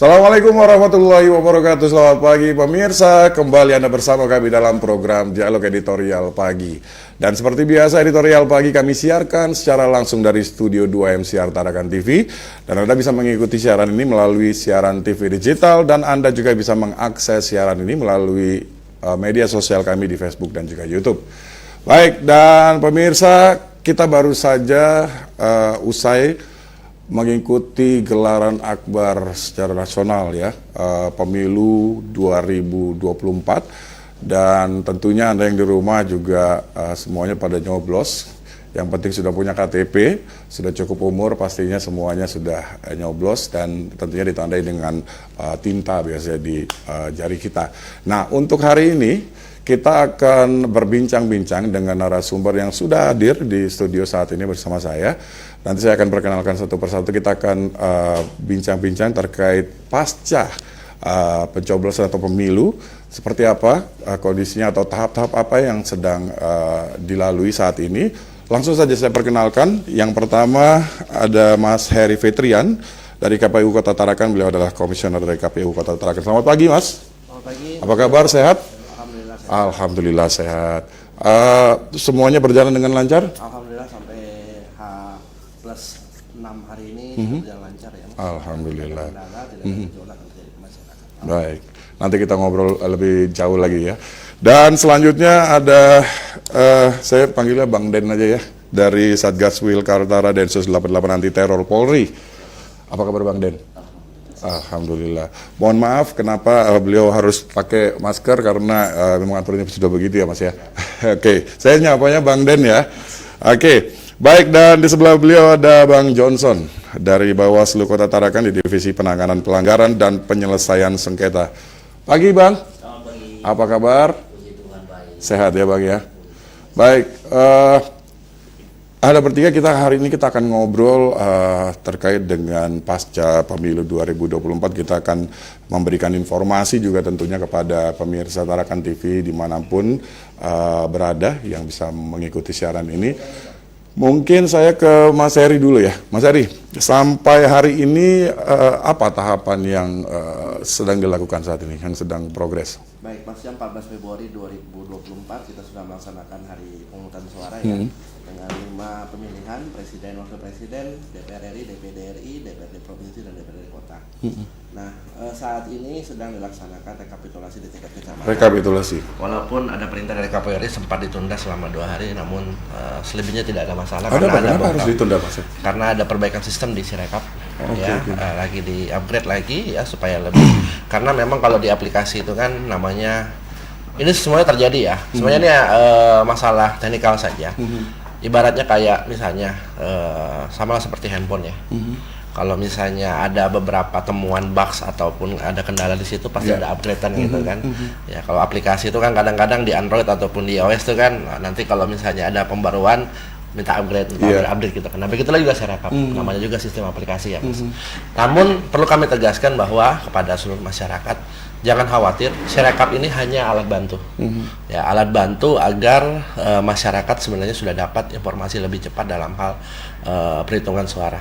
Assalamualaikum warahmatullahi wabarakatuh. Selamat pagi pemirsa. Kembali Anda bersama kami dalam program Dialog Editorial Pagi. Dan seperti biasa, Editorial Pagi kami siarkan secara langsung dari Studio 2 MCR Tarakan TV. Dan Anda bisa mengikuti siaran ini melalui siaran TV digital. Dan Anda juga bisa mengakses siaran ini melalui media sosial kami di Facebook dan juga YouTube. Baik, dan pemirsa, kita baru saja usai mengikuti gelaran akbar secara nasional ya, pemilu 2024, dan tentunya Anda yang di rumah juga semuanya pada nyoblos. Yang penting sudah punya KTP, sudah cukup umur, pastinya semuanya sudah nyoblos dan tentunya ditandai dengan tinta biasanya di jari kita. Nah, untuk hari ini kita akan berbincang-bincang dengan narasumber yang sudah hadir di studio saat ini bersama saya. Nanti saya akan perkenalkan satu persatu. Kita akan bincang-bincang terkait pasca pencoblosan atau pemilu, seperti apa kondisinya atau tahap-tahap apa yang sedang dilalui saat ini. Langsung saja saya perkenalkan. Yang pertama ada Mas Heri Fitrian dari KPU Kota Tarakan. Beliau adalah komisioner dari KPU Kota Tarakan. Selamat pagi, Mas. Selamat pagi. Apa kabar? Sehat? Alhamdulillah sehat. Alhamdulillah sehat. Semuanya berjalan dengan lancar? Alhamdulillah sampai H+6 hari ini berjalan lancar ya. Alhamdulillah. Tidak ada kendala, tidak ada gejolak yang terjadi di masyarakat. Baik, nanti kita ngobrol lebih jauh lagi ya. Dan selanjutnya ada, saya panggilnya Bang Den aja ya, dari Satgas Wil Kaltara Densus 88 Anti Teror Polri. Apa kabar Bang Den? Alhamdulillah. Mohon maaf kenapa beliau harus pakai masker karena memang aturannya sudah begitu ya Mas ya. Oke, saya nyapanya Bang Den ya. Oke, baik, dan di sebelah beliau ada Bang Johnson dari Bawaslu Kota Tarakan di Divisi Penanganan Pelanggaran dan Penyelesaian Sengketa. Pagi Bang. Selamat pagi. Apa kabar? Puji Tuhan baik. Sehat ya Bang ya. Baik, ada bertiga kita hari ini kita akan ngobrol terkait dengan pasca pemilu 2024. Kita akan memberikan informasi juga tentunya kepada pemirsa Tarakan TV dimanapun berada yang bisa mengikuti siaran ini. Mungkin saya ke Mas Heri dulu ya. Mas Heri, sampai hari ini apa tahapan yang sedang dilakukan saat ini, yang sedang progres? Baik, pasca 14 Februari 2024 kita sudah melaksanakan hari pemungutan suara ya. Dengan 5 pemilihan presiden, wakil presiden, DPR RI, DPD RI, DPRD provinsi dan DPRD kota. Nah, saat ini sedang dilaksanakan rekapitulasi di tingkat kecamatan. Rekapitulasi. Walaupun ada perintah dari KPU RI sempat ditunda selama 2 hari, namun selebihnya tidak ada masalah. Kenapa harus ditunda Mas? Karena ada perbaikan sistem di Sirekap, Okay. lagi di upgrade lagi ya supaya lebih. Karena memang kalau di aplikasi itu kan namanya ini semuanya terjadi ya. Semuanya ini masalah teknikal saja. Ibaratnya kayak misalnya sama seperti handphone ya. Kalau misalnya ada beberapa temuan bugs ataupun ada kendala di situ pasti ada upgradean gitu kan. Ya kalau aplikasi itu kan kadang-kadang di Android ataupun di iOS itu kan nanti kalau misalnya ada pembaruan minta upgrade gitu kan. Nah begitulah juga Sirekap, namanya juga sistem aplikasi ya Mas. Namun perlu kami tegaskan bahwa kepada seluruh masyarakat jangan khawatir, Sirekap ini hanya alat bantu. Ya, alat bantu agar masyarakat sebenarnya sudah dapat informasi lebih cepat dalam hal perhitungan suara.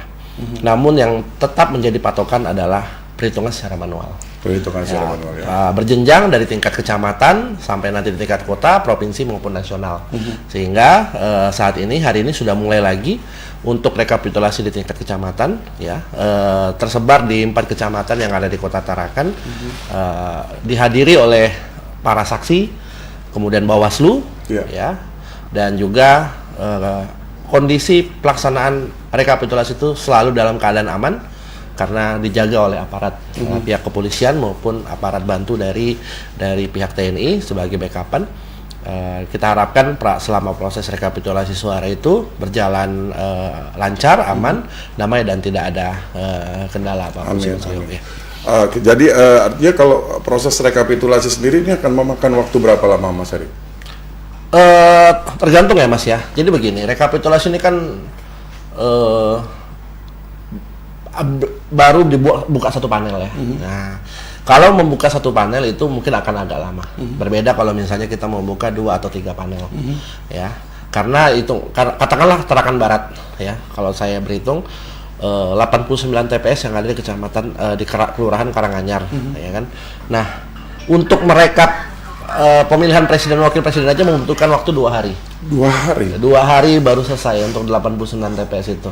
Namun yang tetap menjadi patokan adalah perhitungan secara manual. Perhitungan secara manual ya. Berjenjang dari tingkat kecamatan sampai nanti di tingkat kota, provinsi maupun nasional. Sehingga saat ini hari ini sudah mulai lagi untuk rekapitulasi di tingkat kecamatan ya, tersebar di 4 kecamatan yang ada di Kota Tarakan, dihadiri oleh para saksi, kemudian Bawaslu ya, dan juga kondisi pelaksanaan rekapitulasi itu selalu dalam keadaan aman karena dijaga oleh aparat pihak kepolisian maupun aparat bantu dari pihak TNI sebagai backupan. Kita harapkan selama proses rekapitulasi suara itu berjalan lancar, aman, damai dan tidak ada kendala apapun. Jadi artinya kalau proses rekapitulasi sendiri ini akan memakan waktu berapa lama Mas Heri? Tergantung ya Mas ya. Jadi begini, rekapitulasi ini kan baru dibuka satu panel ya. Nah, kalau membuka satu panel itu mungkin akan agak lama. Berbeda kalau misalnya kita membuka 2 atau 3 panel, ya. Karena itu katakanlah Tarakan Barat, ya. Kalau saya berhitung 89 TPS yang ada di kecamatan di Kelurahan Karanganyar, ya kan. Nah, untuk merekap pemilihan presiden wakil presiden aja membutuhkan waktu 2 hari. 2 hari. 2 hari baru selesai untuk 89 TPS itu.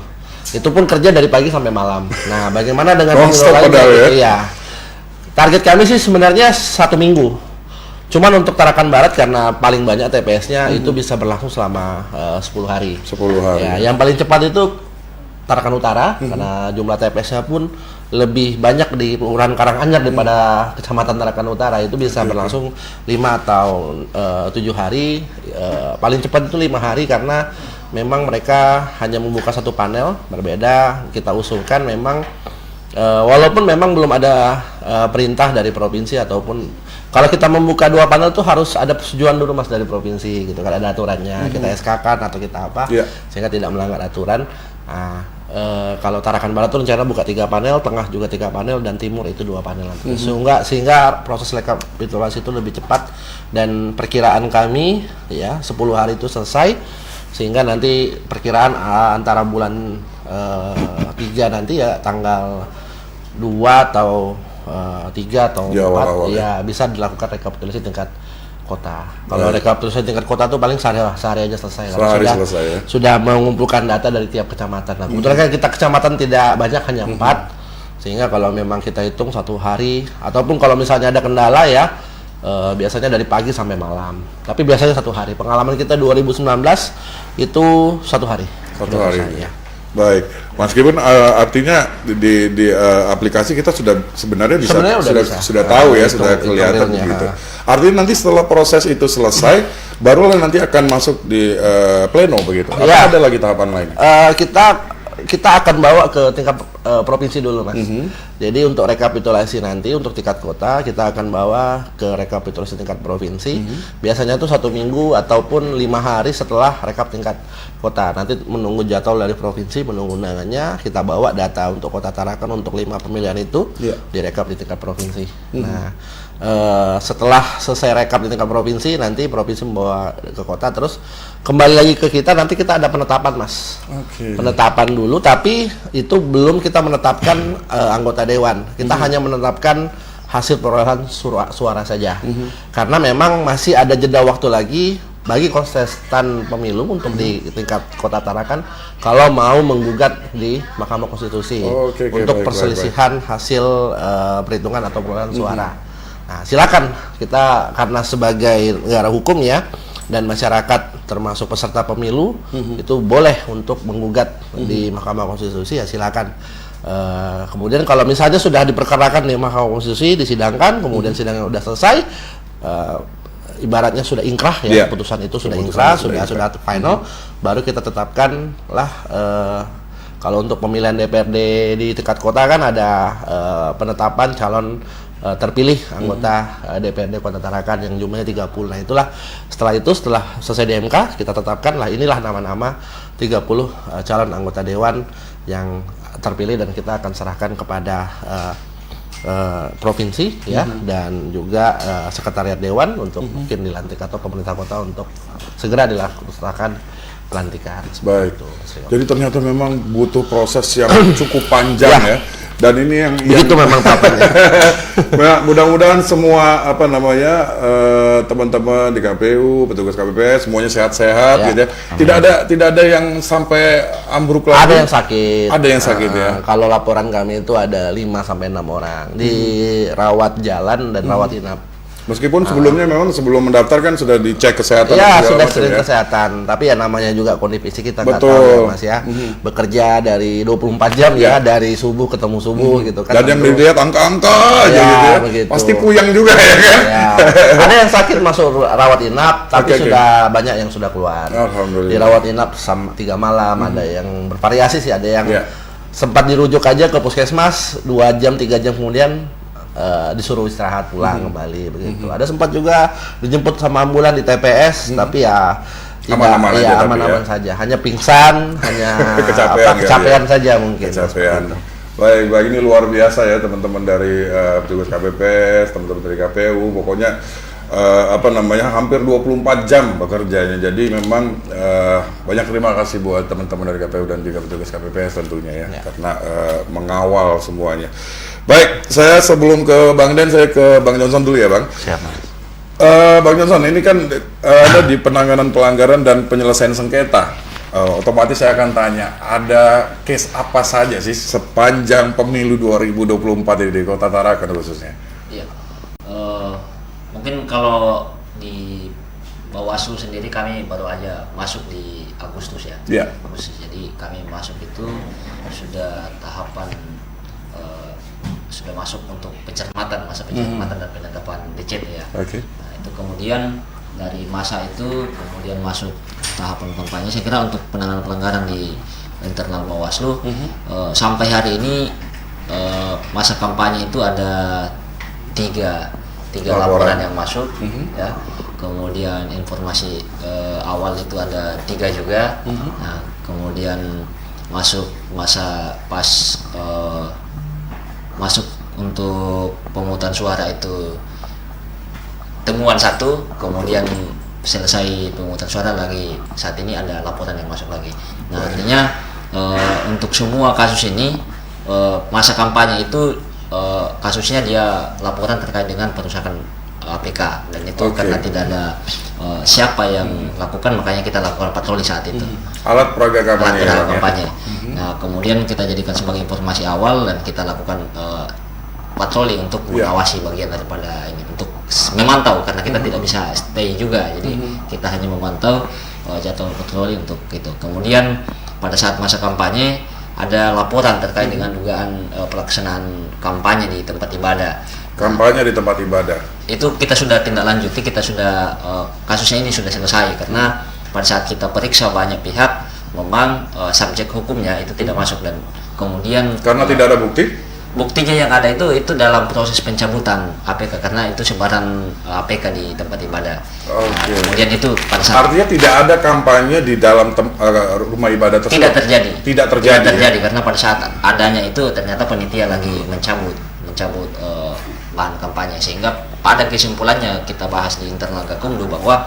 Itu pun kerja dari pagi sampai malam. Nah, bagaimana dengan pemilu lain? Iya. Target kami sih sebenarnya 1 minggu. Cuman untuk Tarakan Barat karena paling banyak TPS-nya itu bisa berlangsung selama 10 hari. 10 hari. Ya, yang paling cepat itu Tarakan Utara karena jumlah TPS-nya pun lebih banyak di Kelurahan Karanganyar daripada Kecamatan Tarakan Utara. Itu bisa berlangsung 5 atau 7 hari. Paling cepat itu 5 hari karena memang mereka hanya membuka 1 panel berbeda. Kita usulkan memang walaupun memang belum ada perintah dari provinsi ataupun kalau kita membuka 2 panel tuh harus ada persetujuan dulu Mas dari provinsi gitu kan, ada aturannya. Kita SK-kan atau kita apa sehingga tidak melanggar aturan. Nah, kalau Tarakan Barat tuh rencana buka 3 panel, tengah juga 3 panel dan timur itu 2 panel nanti. Sehingga proses rekapitulasi itu lebih cepat dan perkiraan kami ya 10 hari itu selesai sehingga nanti perkiraan antara bulan 3 nanti ya tanggal 2 atau 3 atau 4 ya bisa dilakukan rekapitulasi tingkat kota. Kalau rekapitulasi tingkat kota tuh paling sehari aja selesai. Selesai ya. Sudah mengumpulkan data dari tiap kecamatan. Nah, kebetulan kan kita kecamatan tidak banyak, hanya 4. Sehingga kalau memang kita hitung 1 hari ataupun kalau misalnya ada kendala ya biasanya dari pagi sampai malam. Tapi biasanya 1 hari. Pengalaman kita 2019 itu 1 hari. 1 hari. Ya. Baik, meskipun artinya di aplikasi kita sebenarnya sudah tahu ya, sudah kelihatan begitu. Artinya nanti setelah proses itu selesai, barulah nanti akan masuk di pleno begitu. Atau ada lagi tahapan lain? Kita akan bawa ke tingkat provinsi dulu, Mas. Jadi untuk rekapitulasi nanti untuk tingkat kota kita akan bawa ke rekapitulasi tingkat provinsi. Biasanya itu 1 minggu ataupun 5 hari setelah rekap tingkat kota. Nanti menunggu jadwal dari provinsi, menunggu undangannya, kita bawa data untuk Kota Tarakan untuk 5 pemilihan itu direkap di tingkat provinsi. Nah, setelah selesai rekap di tingkat provinsi, nanti provinsi membawa ke kota, terus kembali lagi ke kita, nanti kita ada penetapan, Mas. Penetapan dulu, tapi itu belum kita menetapkan anggota dewan. Kita hanya menetapkan hasil perolehan suara saja. Karena memang masih ada jeda waktu lagi bagi kontestan pemilu untuk di tingkat Kota Tarakan kalau mau menggugat di Mahkamah Konstitusi untuk perselisihan hasil perhitungan atau perolehan suara. Nah, silakan, kita karena sebagai negara hukum ya dan masyarakat termasuk peserta pemilu itu boleh untuk menggugat di Mahkamah Konstitusi, ya silakan. Kemudian kalau misalnya sudah diperkarakan di Mahkamah Konstitusi, disidangkan, kemudian sidangnya sudah selesai, ibaratnya sudah ingkrah ya, keputusan itu sudah ingkrah, sudah final, baru kita tetapkan lah. Kalau untuk pemilihan DPRD di tingkat kota kan ada penetapan calon terpilih anggota DPRD Kota Tarakan yang jumlahnya 30. Nah, itulah setelah selesai di MK kita tetapkan lah, inilah nama-nama 30 calon anggota dewan yang terpilih dan kita akan serahkan kepada provinsi ya dan juga sekretariat dewan untuk mungkin dilantik atau pemerintah kota untuk segera dilakukan pelantikan. Baik. Jadi ternyata memang butuh proses yang cukup panjang ya. Dan ini yang begitu memang tahapannya. Mudah-mudahan semua teman-teman di KPU, petugas KPPS semuanya sehat-sehat gitu ya. Tidak ada yang sampai ambruk lagi. Ada yang sakit. Ada yang sakit ya. Kalau laporan kami itu ada 5 sampai 6 orang dirawat jalan dan rawat inap. Meskipun sebelumnya memang sebelum mendaftar kan sudah dicek kesehatan. Ya, sudah sering kesehatan. Tapi ya namanya juga kondisi kita nggak tahu ya, Mas ya. Bekerja dari 24 jam ya, dari subuh ketemu subuh gitu kan. Dan yang dilihat angka-angka aja gitu ya. Begitu. Pasti puyeng juga ya kan. Ya. Ada yang sakit masuk rawat inap, tapi sudah banyak yang sudah keluar. Alhamdulillah. Dirawat inap 3 malam, ada yang bervariasi sih, ada yang sempat dirujuk aja ke puskesmas 2 jam 3 jam kemudian disuruh istirahat pulang kembali begitu. Ada sempat juga dijemput sama ambulan di TPS, tapi ya aman-aman saja. Hanya pingsan, hanya kecapean saja mungkin. Kecapean. Baik, ini luar biasa ya teman-teman dari petugas KPPS, teman-teman dari KPU. Pokoknya hampir 24 jam bekerjanya. Jadi memang banyak terima kasih buat teman-teman dari KPU dan juga petugas KPPS tentunya ya. Karena mengawal semuanya. Baik, saya sebelum ke Bang Den, saya ke Bang Johnson dulu ya Bang. Siap, Mas. Bang Johnson, ini kan ada di penanganan pelanggaran dan penyelesaian sengketa. Otomatis saya akan tanya, ada case apa saja sih sepanjang pemilu 2024 ini di Kota Tarakan khususnya? Iya. Mungkin kalau di Bawaslu sendiri kami baru aja masuk di Agustus ya. Iya. Agustus. Jadi kami masuk itu sudah tahapan sudah masuk untuk masa pencermatan dan penetapan DCT ya. Oke. Nah, itu kemudian dari masa itu kemudian masuk tahapan kampanye. Saya kira untuk penanganan pelanggaran di internal Bawaslu sampai hari ini masa kampanye itu ada tiga laporan yang masuk ya. Kemudian informasi awal itu ada 3 juga. Nah, kemudian masuk masa pas masuk untuk pemungutan suara itu temuan 1, kemudian selesai pemungutan suara lagi saat ini ada laporan yang masuk lagi. Nah, artinya untuk semua kasus ini masa kampanye itu kasusnya dia laporan terkait dengan perusakan APK, dan itu karena tidak ada siapa yang lakukan, makanya kita lakukan patroli saat itu. Alat peraga kampanye. Nah, kemudian kita jadikan sebagai informasi awal dan kita lakukan patroli untuk mengawasi bagian daripada ini, untuk memantau karena kita tidak bisa stay juga, jadi kita hanya memantau jadwal patroli untuk itu. Kemudian pada saat masa kampanye ada laporan terkait dengan dugaan pelaksanaan kampanye di tempat ibadah. Kampanye di tempat ibadah. Itu kita sudah tindak lanjuti, kita sudah kasusnya ini sudah selesai karena pada saat kita periksa banyak pihak memang subjek hukumnya itu tidak masuk, dan kemudian Karena tidak ada bukti? buktinya yang ada itu dalam proses pencabutan APK karena itu sebaran APK di tempat ibadah. Oke. Nah, kemudian itu pada saat Artinya tidak ada kampanye di dalam rumah ibadah tersebut? tidak terjadi. Tidak terjadi Karena pada saat adanya itu ternyata panitia lagi mencabut bahan kampanye, sehingga pada kesimpulannya kita bahas di internal Gakumdu bahwa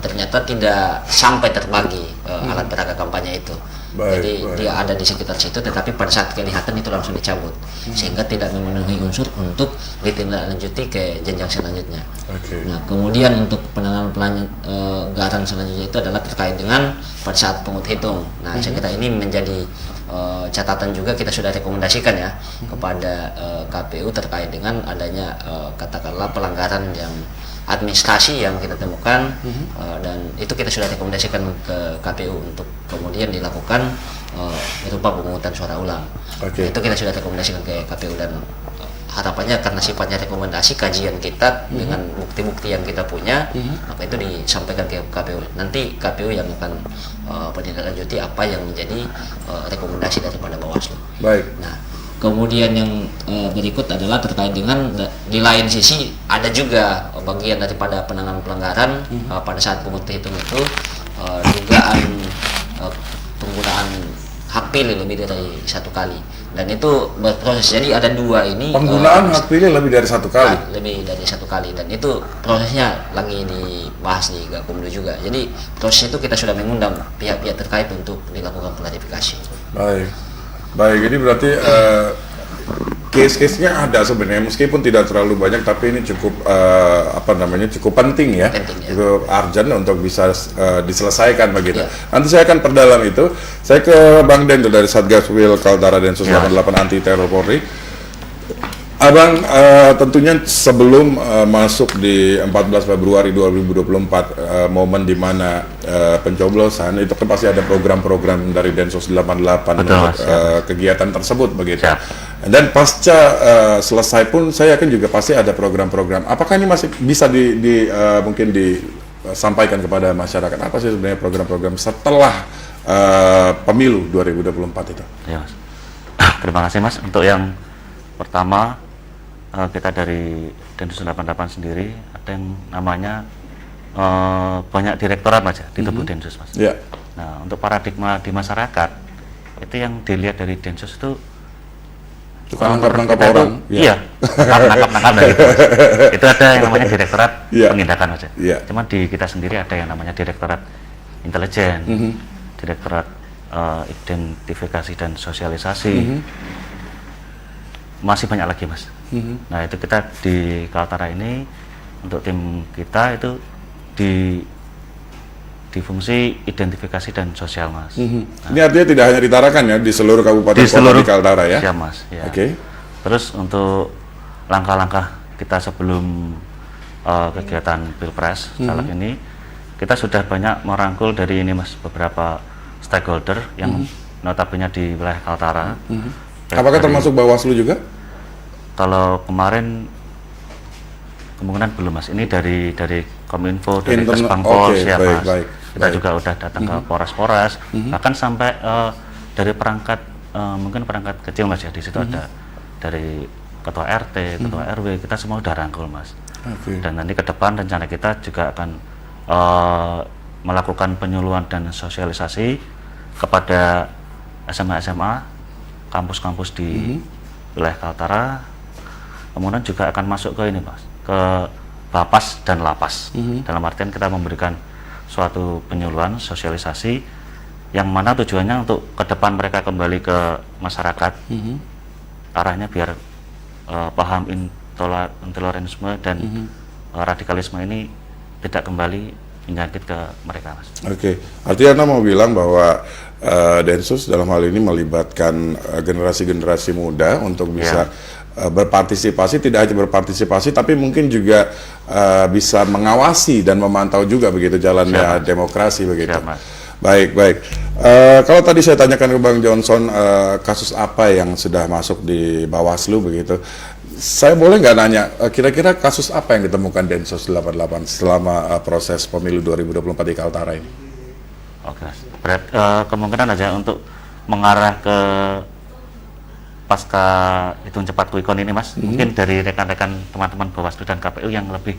ternyata tidak sampai terbagi alat peraga kampanye itu. Jadi dia ada di sekitar situ, tetapi pada saat kelihatan itu langsung dicabut, sehingga tidak memenuhi unsur untuk ditindaklanjuti ke jenjang selanjutnya. Oke. Nah, kemudian untuk penanganan pelanggaran selanjutnya itu adalah terkait dengan pada saat pungut hitung. Nah, saya kira ini menjadi catatan juga, kita sudah rekomendasikan ya kepada KPU terkait dengan adanya katakanlah pelanggaran yang administrasi yang kita temukan, dan itu kita sudah rekomendasikan ke KPU untuk kemudian dilakukan berupa pemungutan suara ulang. Oke. Itu kita sudah rekomendasikan ke KPU, dan harapannya karena sifatnya rekomendasi kajian kita dengan bukti-bukti yang kita punya, maka itu disampaikan ke KPU. Nanti KPU yang akan menindaklanjuti apa yang menjadi rekomendasi daripada Bawaslu. Baik. Nah, kemudian yang berikut adalah terkait dengan di lain sisi ada juga bagian daripada penanganan pelanggaran pada saat pungut hitung itu dugaan penggunaan hak pilih lebih dari 1 kali, dan itu berproses. Jadi ada 2 ini Penggunaan hak pilih lebih dari 1 kali? lebih dari 1 kali, dan itu prosesnya lagi dibahas di Gakumdu juga. Jadi proses itu kita sudah mengundang pihak-pihak terkait untuk dilakukan klarifikasi. Baik, jadi berarti case-case-nya ada sebenarnya, meskipun tidak terlalu banyak, tapi ini cukup cukup penting ya, cukup urgent untuk bisa diselesaikan begitu. Nanti saya akan perdalam itu. Saya ke Bang Den dari Satgas Wil Kaltara Densus 88 Anti Teror Polri. Abang, tentunya sebelum masuk di 14 Februari 2024, momen di mana pencoblosan, itu kan pasti ada program-program dari Densus 88 untuk kegiatan tersebut begitu. Dan pasca selesai pun saya yakin juga pasti ada program-program. Apakah ini masih bisa mungkin disampaikan kepada masyarakat? Apa sih sebenarnya program-program setelah pemilu 2024 itu? Ya, Mas. Terima kasih, Mas. Untuk yang pertama, kita dari Densus 88 sendiri ada yang namanya banyak direktorat aja di tubuh Densus, Mas. Yeah. Nah, untuk paradigma di masyarakat itu yang dilihat dari Densus itu Suka nangkap-nangkap Kita orang. tuh, iya, nangkap dari itu. Itu ada yang namanya direktorat Iya. penindakan aja. Iya. Cuma di kita sendiri ada yang namanya direktorat intelijen, direktorat identifikasi dan sosialisasi. Masih banyak lagi, Mas. Nah, itu kita di Kaltara ini untuk tim kita itu di fungsi identifikasi dan sosial, Mas. Ini artinya tidak hanya di Tarakan ya, di seluruh kabupaten Di kota seluruh di Kaltara ya. Siap, Mas. Ya. Oke. Terus untuk langkah-langkah kita sebelum kegiatan Pilpres caleg ini, kita sudah banyak merangkul dari ini, Mas, beberapa stakeholder yang notabene di wilayah Kaltara. Apakah termasuk Bawaslu juga? Kalau kemarin kemungkinan belum, Mas. Ini dari Kominfo, dari Kesbangpol, Oke, siap, baik, Mas. baik, Kita baik. juga udah datang ke Polres-Polres, bahkan sampai dari perangkat mungkin perangkat kecil, Mas, ya. Di situ ada dari ketua RT, ketua RW, kita semua udah rangkul, Mas. Oke. Dan nanti ke depan rencana kita juga akan melakukan penyuluhan dan sosialisasi kepada SMA-SMA, kampus-kampus di wilayah Kaltara. Kemudian juga akan masuk ke ini, Mas, ke Bapas dan Lapas. Dalam artian kita memberikan suatu penyuluhan sosialisasi yang mana tujuannya untuk ke depan mereka kembali ke masyarakat. Arahnya biar paham intoleransime dan radikalisme ini tidak kembali menyakit ke mereka, Mas. Oke, artinya Anda mau bilang bahwa Densus dalam hal ini melibatkan generasi-generasi muda untuk bisa berpartisipasi, tidak hanya berpartisipasi, tapi mungkin juga bisa mengawasi dan memantau juga begitu jalannya demokrasi begitu. Siap, Mas. Baik, baik. Kalau tadi saya tanyakan ke Bang Johnson, kasus apa yang sudah masuk di Bawaslu begitu, saya boleh nggak nanya, kira-kira kasus apa yang ditemukan Densus 88 selama proses pemilu 2024 di Kaltara ini? Oke, Mas. Kemungkinan aja untuk mengarah ke pasca hitung cepat quick-count ini, Mas. Mungkin dari rekan-rekan teman-teman Bawaslu dan KPU yang lebih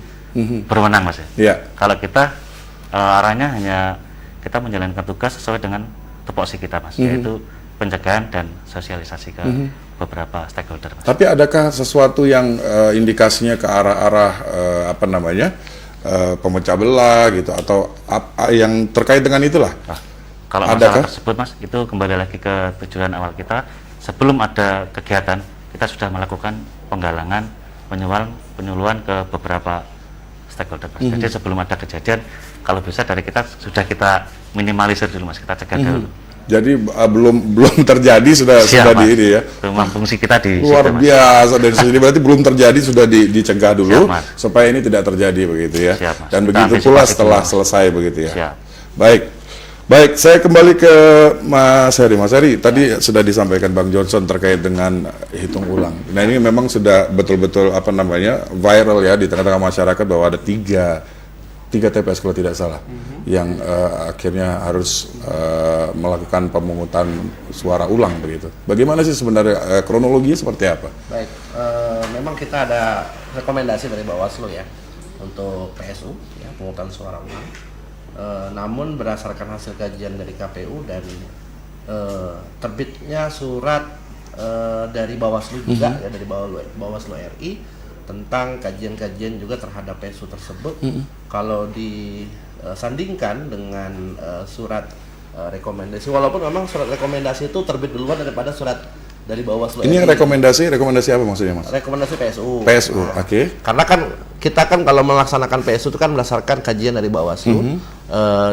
berwenang, Mas, ya. Iya. Kalau kita arahnya hanya kita menjalankan tugas sesuai dengan tupoksi kita, Mas, yaitu pencegahan dan sosialisasi ke beberapa stakeholder, Mas. Tapi adakah sesuatu yang indikasinya ke arah-arah apa namanya pemecah belah gitu atau yang terkait dengan itulah? Nah, kalau Adakah? masalah tersebut, Mas, itu kembali lagi ke tujuan awal kita. Sebelum ada kegiatan, kita sudah melakukan penggalangan, penyuluhan ke beberapa stakeholder, Mas. Jadi sebelum ada kejadian, kalau bisa dari kita sudah kita minimalisir dulu, Mas, kita cegah dulu. Jadi belum terjadi sudah Siap, di Mas. ini ya. Memang fungsi kita di Luar situ, Mas. biasa, dari sini berarti belum terjadi sudah dicegah dulu Siap, Mas. supaya ini tidak terjadi begitu ya. Siap, Mas. Dan Kita begitu pula antisipasi setelah dulu. selesai begitu ya. Siap. Baik. Baik, saya kembali ke Mas Heri. Mas Heri, tadi sudah disampaikan Bang Johnson terkait dengan hitung ulang. Nah, ini memang sudah betul-betul apa namanya viral ya di tengah-tengah masyarakat bahwa ada tiga TPS kalau tidak salah yang akhirnya harus melakukan pemungutan suara ulang begitu. Bagaimana sih sebenarnya kronologinya seperti apa? Baik, memang kita ada rekomendasi dari Bawaslu ya untuk PSU ya pemungutan suara ulang. Namun berdasarkan hasil kajian dari KPU dan terbitnya surat dari Bawaslu juga ya dari Bawaslu RI tentang kajian-kajian juga terhadap PSU tersebut. Kalau disandingkan dengan surat rekomendasi, walaupun memang surat rekomendasi itu terbit duluan daripada surat dari Bawaslu. Ini yang rekomendasi apa maksudnya, Mas? Rekomendasi PSU. PSU, oke. Karena kan kita kan kalau melaksanakan PSU itu kan berdasarkan kajian dari Bawaslu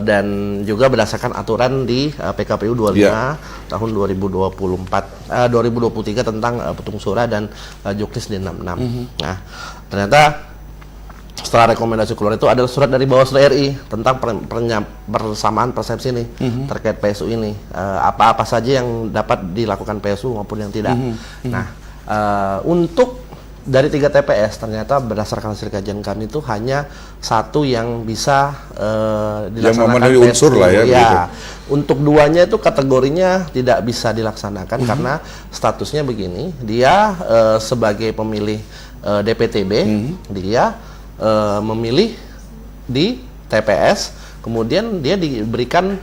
dan juga berdasarkan aturan di PKPU 25 tahun 2023 tentang petung suara dan Juknis di 66. Nah, ternyata setelah rekomendasi keluar itu ada surat dari Bawaslu RI tentang persamaan persepsi nih terkait PSU ini, apa-apa saja yang dapat dilakukan PSU maupun yang tidak. Nah, untuk dari 3 TPS ternyata berdasarkan hasil kajian kami itu hanya satu yang bisa dilaksanakan memenuhi unsur lah ya, begitu. Untuk 2-nya itu kategorinya tidak bisa dilaksanakan karena statusnya begini, dia sebagai pemilih DPTB, dia memilih di TPS, kemudian dia diberikan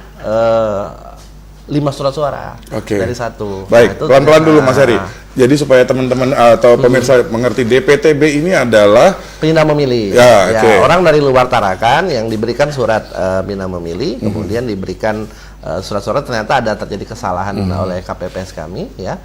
5 surat suara Oke. dari satu. Baik, Nah, itu pelan-pelan dulu Mas Heri. nah, Jadi supaya teman-teman atau pemirsa mengerti, DPTB ini adalah pindah memilih. Ya, oke. Orang dari luar Tarakan yang diberikan surat pindah memilih, kemudian diberikan surat-surat, ternyata ada terjadi kesalahan oleh KPPS kami, ya,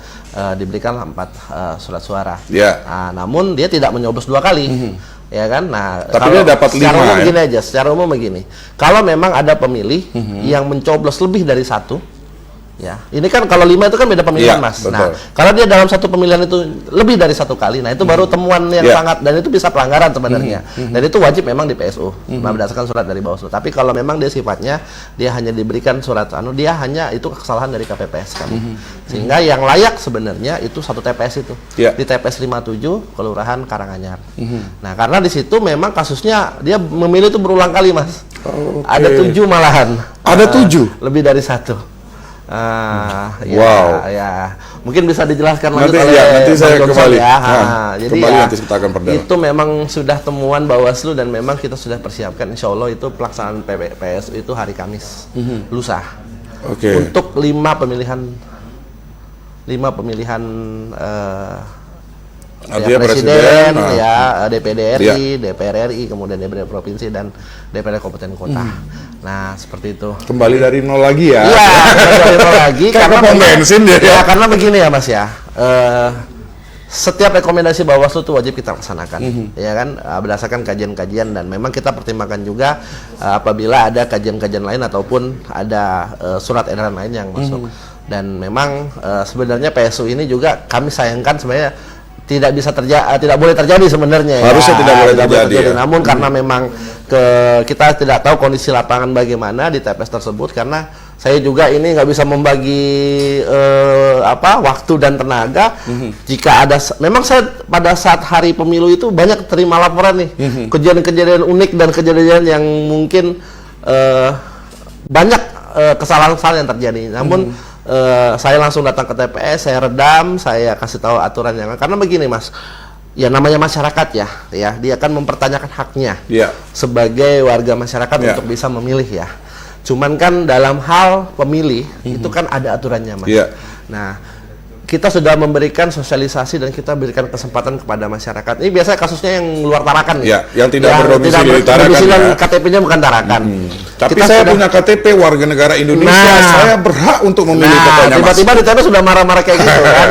diberikan 4 surat suara. Ya. Nah, namun dia tidak menyoblos 2 kali. Ya kan, nah Tapi kalau dia dapat secara 5, umum ya? begini aja, secara umum begini, kalau memang ada pemilih yang mencoblos lebih dari 1, ya, ini kan kalau 5 itu kan beda pemilihan, Iya, Mas. betul. Nah, kalau dia dalam satu pemilihan itu lebih dari 1 kali, nah itu baru temuan yang Iya. sangat, dan itu bisa pelanggaran sebenarnya. Dan itu wajib memang di PSU, berdasarkan surat dari Bawaslu. Tapi kalau memang dia sifatnya dia hanya diberikan surat dia hanya itu kesalahan dari KPPS kami. Sehingga yang layak sebenarnya itu 1 TPS itu. Iya. Di TPS 57 Kelurahan Karanganyar. Nah, karena di situ memang kasusnya dia memilih itu berulang kali, Mas. Oke. Ada 7 malahan. Ada 7? Lebih dari 1. Ya, Wow. ya, mungkin bisa dijelaskan Nanti, lanjut oleh ya, nanti Bang saya Johnson kembali. ya. Jadi Kembali ya, nanti kita akan perdalam. itu memang sudah temuan Bawaslu dan memang kita sudah persiapkan. Insya Allah itu pelaksanaan PSU itu hari Kamis, lusa. Oke. Untuk 5 pemilihan Artinya ya, presiden, nah. ya, DPD RI, Ya. DPR RI, kemudian DPD provinsi dan DPD kabupaten kota. Nah, seperti itu. Kembali dari nol lagi ya. Iya, dari itu lagi Kayak karena pom memang- bensin dia, ya. ya, karena begini ya Mas ya. Setiap rekomendasi Bawaslu itu wajib kita laksanakan, ya kan, berdasarkan kajian-kajian, dan memang kita pertimbangkan juga apabila ada kajian-kajian lain ataupun ada surat edaran lain yang masuk. Dan memang sebenarnya PSU ini juga kami sayangkan sebenarnya tidak bisa tidak boleh terjadi sebenarnya. Harusnya tidak boleh terjadi, ya. Namun karena memang kita tidak tahu kondisi lapangan bagaimana di TPS tersebut, karena saya juga ini nggak bisa membagi waktu dan tenaga. Jika ada, memang saya pada saat hari pemilu itu banyak terima laporan nih, kejadian-kejadian unik dan kejadian yang mungkin banyak kesalahan-kesalahan yang terjadi. Namun saya langsung datang ke TPS, saya redam, saya kasih tahu aturan yang, karena begini Mas, ya namanya masyarakat ya dia akan mempertanyakan haknya Iya. sebagai warga masyarakat Ya. untuk bisa memilih ya. Cuman kan dalam hal pemilih itu kan ada aturannya Mas. Iya. Nah, kita sudah memberikan sosialisasi dan kita berikan kesempatan kepada masyarakat. Ini biasanya kasusnya yang luar Tarakan Ya, yang tidak berdomisili di Tarakan, berdomisili, ya. KTP-nya bukan Tarakan. Tapi Kita saya sudah- punya KTP warga negara Indonesia, Nah. saya berhak untuk memilih pokoknya, Mas. tiba-tiba di TPS sudah marah-marah kayak gitu kan.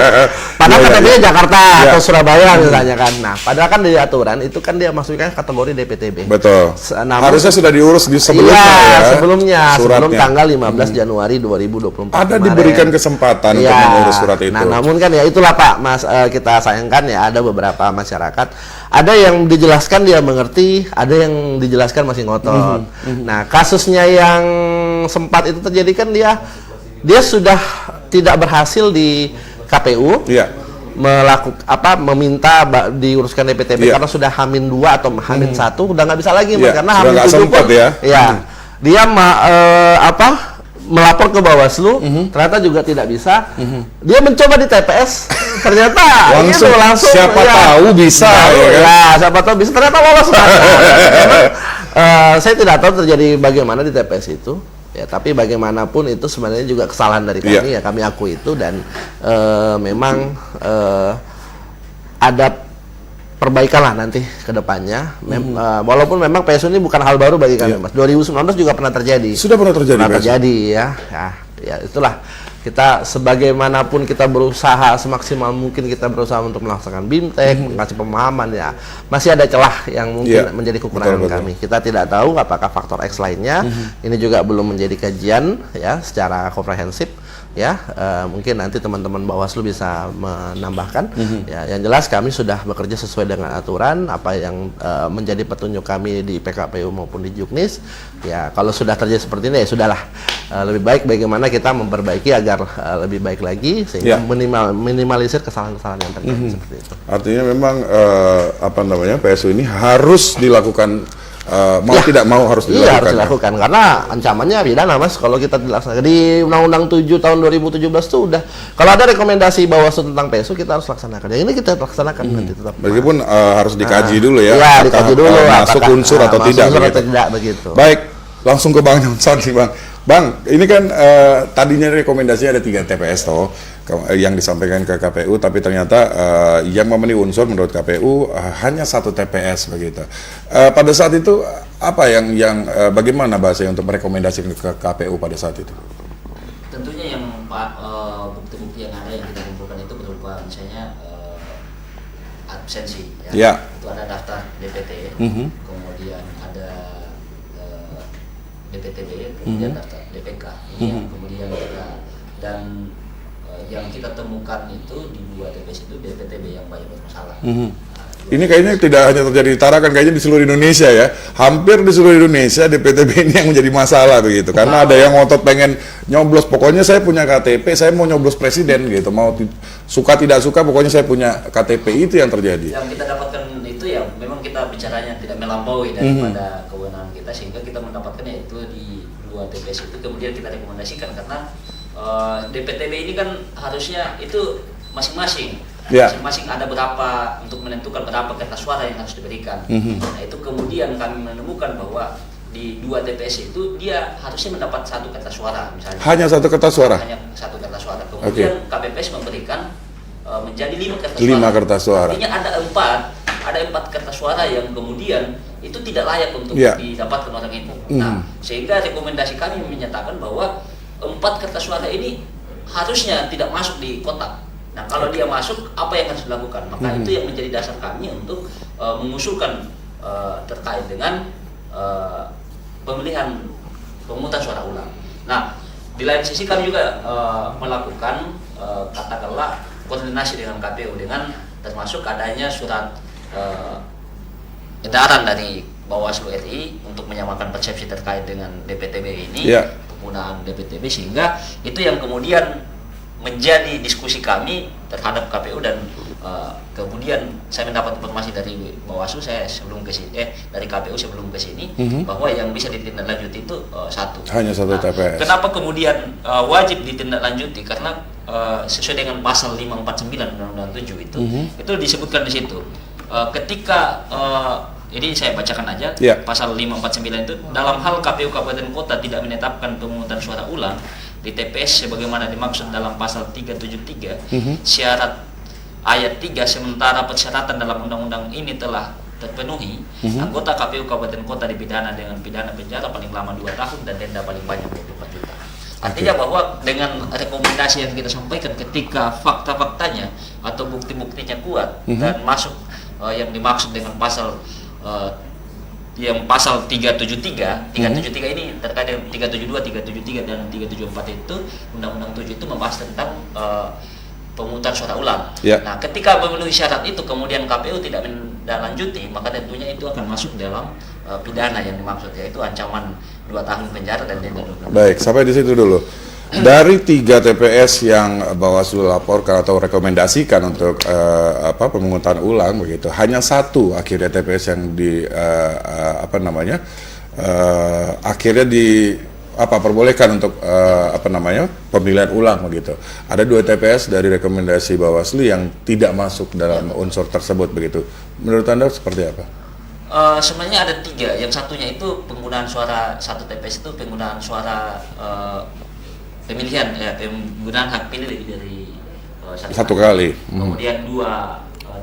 Padahal Iya, KTP-nya iya. Jakarta Iya. atau Surabaya misalnya kan. Nah, padahal kan di aturan itu kan dia masukkan kategori DPTB. Betul. Namun- Harusnya sudah diurus di sebelumnya Iya, ya. sebelum Suratnya. tanggal 15 Januari 2024. Ada kemarin. diberikan kesempatan untuk Iya. mengurus surat itu. Nah, namun kan ya itulah Pak, Mas, kita sayangkan ya ada beberapa masyarakat, ada yang dijelaskan dia mengerti, ada yang dijelaskan masih ngotot. Nah, kasusnya yang sempat itu terjadi kan dia sudah tidak berhasil di KPU. Iya. Meminta diuruskan DPTB Iya. karena sudah H-2 atau H-1 udah nggak bisa lagi Mas, Iya, karena sudah nggak H-7 sempat pun ya. dia melapor ke Bawaslu, ternyata juga tidak bisa. Dia mencoba di TPS, ternyata Langsung, siapa ya, tahu bisa, ya kan? ya, siapa tahu bisa, ternyata lolos. Saya tidak tahu terjadi bagaimana di TPS itu. Ya, tapi bagaimanapun itu sebenarnya juga kesalahan dari kami, ya kami akui itu, dan memang ada perbaikan lah nanti ke depannya. Walaupun memang PSU ini bukan hal baru bagi kami, Mas. 2019 juga pernah terjadi. Sudah pernah terjadi, Pernah Mas? terjadi ya itulah. Kita sebagaimanapun kita berusaha semaksimal mungkin, kita berusaha untuk melaksanakan BIMTEK, mengasih pemahaman ya. Masih ada celah yang mungkin Iya, menjadi kekurangan betul. kami. Kita tidak tahu apakah faktor X lainnya. Ini juga belum menjadi kajian ya secara komprehensif. Ya, mungkin nanti teman-teman Bawaslu bisa menambahkan. Ya, yang jelas kami sudah bekerja sesuai dengan aturan apa yang menjadi petunjuk kami di PKPU maupun di Juknis. Ya, kalau sudah terjadi seperti ini ya sudahlah. Lebih baik bagaimana kita memperbaiki agar lebih baik lagi sehingga Ya. minimalisir kesalahan-kesalahan yang terjadi seperti itu. Artinya memang PSU ini harus dilakukan, mau tidak mau harus dilakukan. Iya, harus dilakukan karena ancamannya pidana Mas kalau kita dilaksanakan. Di Undang-Undang 7 tahun 2017 itu udah, kalau ada rekomendasi Bawaslu tentang PSU kita harus laksanakan. Yang ini kita laksanakan nanti tetap. Meskipun harus dikaji dulu ya. Iya, apakah, dikaji dulu masuk apakah, unsur atau masuk tidak. unsur begitu. atau tidak begitu. Baik, langsung ke Bang Johnson sih Bang. Bang, ini kan tadinya rekomendasinya ada 3 TPS toh yang disampaikan ke KPU, tapi ternyata yang memenuhi unsur menurut KPU hanya 1 TPS begitu. Pada saat itu apa yang bagaimana bahasanya untuk merekomendasikan ke KPU pada saat itu? Tentunya yang bukti-bukti yang ada yang kita kumpulkan itu berupa misalnya absensi, ya. Ya. Itu ada daftar DPT, kemudian ada DPTB, kemudian daftar DPK. Ini yang kemudian kita dan yang kita temukan itu di 2 TPS itu DPTB yang banyak bermasalah. Ini kayaknya tidak hanya terjadi di Tarakan, kayaknya di seluruh Indonesia ya. Hampir di seluruh Indonesia DPTB ini yang menjadi masalah begitu. Karena ada yang ngotot pengen nyoblos, pokoknya saya punya KTP, saya mau nyoblos presiden gitu. Mau suka tidak suka, pokoknya saya punya KTP, itu yang terjadi. Yang kita dapatkan itu ya memang kita bicaranya tidak melampaui daripada kewenangan kita, sehingga kita mendapatkannya itu di 2 TPS itu, kemudian kita rekomendasikan karena DPTB ini kan harusnya itu masing-masing. Ya. Masing-masing ada berapa untuk menentukan berapa kertas suara yang harus diberikan. Nah itu kemudian kami menemukan bahwa di 2 TPS itu dia harusnya mendapat 1 kertas suara misalnya. Hanya 1 kertas suara? Hanya 1 kertas suara. Kemudian KPPS memberikan menjadi 5 kertas 5 kertas suara. Artinya ada 4 kertas suara yang kemudian itu tidak layak untuk didapatkan orang itu. Nah sehingga rekomendasi kami menyatakan bahwa 4 kertas suara ini harusnya tidak masuk di kotak. Nah kalau dia masuk, apa yang harus dilakukan? Maka itu yang menjadi dasar kami untuk mengusulkan terkait dengan pemilihan pemungutan suara ulang. Nah di lain sisi kami juga melakukan katakanlah koordinasi dengan KPU dengan termasuk adanya surat edaran dari Bawaslu RI untuk menyamakan persepsi terkait dengan DPTB ini, penggunaan DPTB, sehingga itu yang kemudian menjadi diskusi kami terhadap KPU dan kemudian saya mendapat informasi dari Bawaslu dari KPU sebelum ke sini bahwa yang bisa ditindaklanjuti itu 1. Hanya 1 TPS. Kenapa kemudian wajib ditindaklanjuti? Karena sesuai dengan pasal 549 Undang-Undang 7 itu disebutkan di situ. Ketika ini saya bacakan aja, pasal 549 itu, dalam hal KPU Kabupaten Kota tidak menetapkan pemungutan suara ulang di TPS sebagaimana dimaksud dalam pasal 373 syarat ayat 3, sementara persyaratan dalam undang-undang ini telah terpenuhi, anggota KPU Kabupaten Kota dipidana dengan pidana penjara paling lama 2 tahun dan denda paling banyak 24 juta. Artinya bahwa dengan rekomendasi yang kita sampaikan, ketika fakta-faktanya atau bukti-buktinya kuat dan masuk yang dimaksud dengan pasal yang pasal 373 ini terkait dengan 372, 373 dan 374 itu Undang-Undang 7 itu membahas tentang pemungutan suara ulang. Nah, ketika memenuhi syarat itu kemudian KPU tidak menindaklanjuti, maka tentunya itu akan masuk dalam pidana yang dimaksud, yaitu ancaman 2 tahun penjara dan denda 12. Baik, sampai di situ dulu. Dari 3 TPS yang Bawaslu laporkan atau rekomendasikan untuk pemungutan ulang begitu, hanya 1 akhirnya TPS yang akhirnya perbolehkan untuk pemilihan ulang begitu. Ada 2 TPS dari rekomendasi Bawaslu yang tidak masuk dalam unsur tersebut begitu. Menurut Anda seperti apa? Sebenarnya ada 3. Yang satunya itu penggunaan suara, 1 TPS itu penggunaan suara pemilihan, penggunaan hak pilih dari 1 kali. Kemudian 2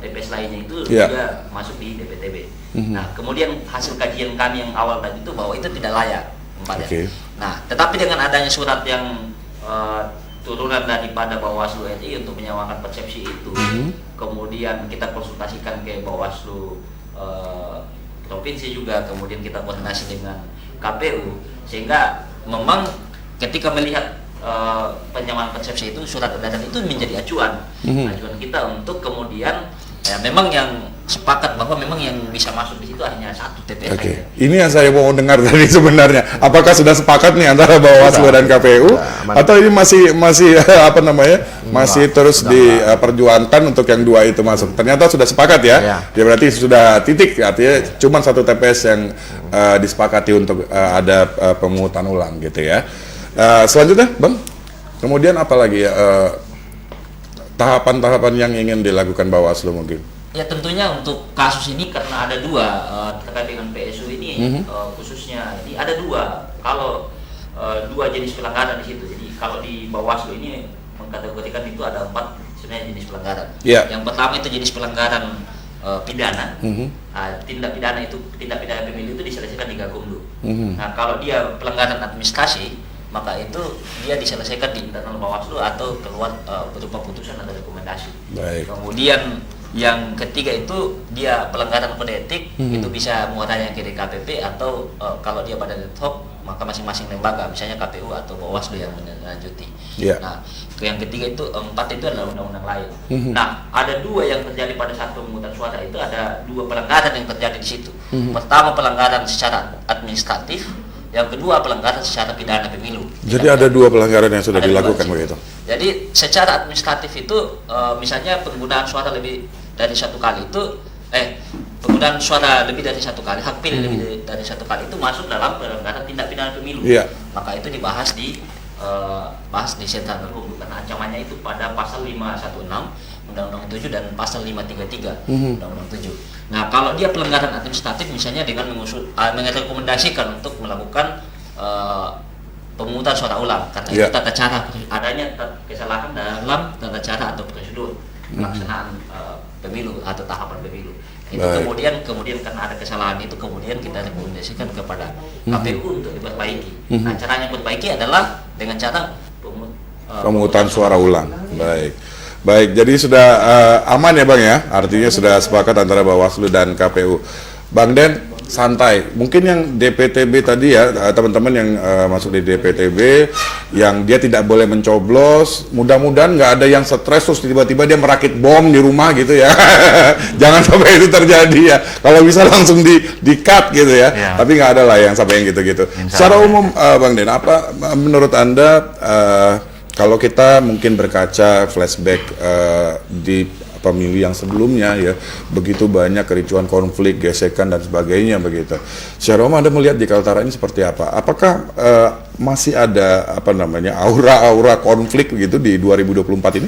TPS lainnya itu juga masuk di DPTB. Nah, kemudian hasil kajian kami yang awal tadi itu bahwa itu tidak layak 4 ya. Nah, tetapi dengan adanya surat yang turunan daripada Bawaslu RI untuk menyamakan persepsi itu, kemudian kita konsultasikan ke Bawaslu provinsi juga, kemudian kita koordinasi dengan KPU, sehingga memang ketika melihat penyamakan persepsi itu, surat edaran itu menjadi acuan kita untuk kemudian memang yang sepakat bahwa memang yang bisa masuk di situ hanya 1 TPS. Ini yang saya mau dengar tadi sebenarnya. Apakah sudah sepakat nih antara Bawaslu dan KPU atau ini masih terus diperjuangkan untuk yang 2 itu masuk? Ternyata sudah sepakat ya. Ya berarti sudah titik, artinya cuma 1 TPS yang disepakati untuk ada pemungutan ulang gitu ya. Selanjutnya, Bang, kemudian apa lagi tahapan-tahapan yang ingin dilakukan Bawaslu mungkin? Ya tentunya untuk kasus ini karena ada 2 terkait dengan PSU ini khususnya ini ada 2. Kalau dua jenis pelanggaran di situ. Jadi kalau di Bawaslu ini mengkategorikan itu ada 4 sebenarnya jenis pelanggaran. Yeah. Yang pertama itu jenis pelanggaran pidana. Tindak pidana pemilu itu diselesaikan di Gakumdu. Nah, kalau dia pelanggaran administrasi, maka itu dia diselesaikan di internal Bawaslu atau keluar berupa putusan atau rekomendasi. Baik. Kemudian yang ketiga itu dia pelanggaran kode etik, itu bisa muaranya ke DKPP atau kalau dia badan ad hoc maka masing-masing lembaga, misalnya KPU atau Bawaslu yang menindaklanjuti. Yeah. Nah, yang ketiga itu 4 itu adalah undang-undang lain. Nah, ada 2 yang terjadi pada saat pemungutan suara, itu ada 2 pelanggaran yang terjadi di situ. Pertama pelanggaran secara administratif, yang kedua pelanggaran secara pidana pemilu. Jadi ada 2 pelanggaran yang sudah Ada dilakukan 2. begitu. Jadi secara administratif itu misalnya penggunaan suara lebih dari 1 kali itu penggunaan suara lebih dari 1 kali, hak pilih lebih dari 1 kali itu masuk dalam pelanggaran tindak pidana pemilu. Iya. Maka itu dibahas di sentra terhukum karena ancamannya itu pada pasal 516 Undang-Undang 7 dan pasal 533 Undang-Undang 7. Nah, kalau dia pelanggaran administratif misalnya dengan merekomendasikan untuk melakukan pemungutan suara ulang karena itu tata cara adanya kesalahan dalam tata cara atau prosedur pelaksanaan pemilu atau tahapan pemilu. Itu kemudian karena ada kesalahan itu kemudian kita rekomendasikan kepada KPU untuk diperbaiki. Nah, caranya perbaiki adalah dengan cara Pemungutan suara ulang. Baik, jadi sudah aman ya Bang ya? Artinya sudah sepakat antara Bawaslu dan KPU. Bang Den, santai. Mungkin yang DPTB tadi ya, teman-teman yang masuk di DPTB, yang dia tidak boleh mencoblos, mudah-mudahan nggak ada yang stres terus tiba-tiba dia merakit bom di rumah gitu ya. Jangan sampai itu terjadi ya. Kalau bisa langsung di-cut gitu ya. Tapi nggak ada lah yang sampai yang gitu-gitu. Secara umum, Bang Den, apa menurut Anda kalau kita mungkin berkaca flashback di pemilu yang sebelumnya ya, begitu banyak kericuan, konflik, gesekan dan sebagainya begitu. Secara umum Anda melihat di Kaltara ini seperti apa? Apakah masih ada aura-aura konflik begitu di 2024 ini?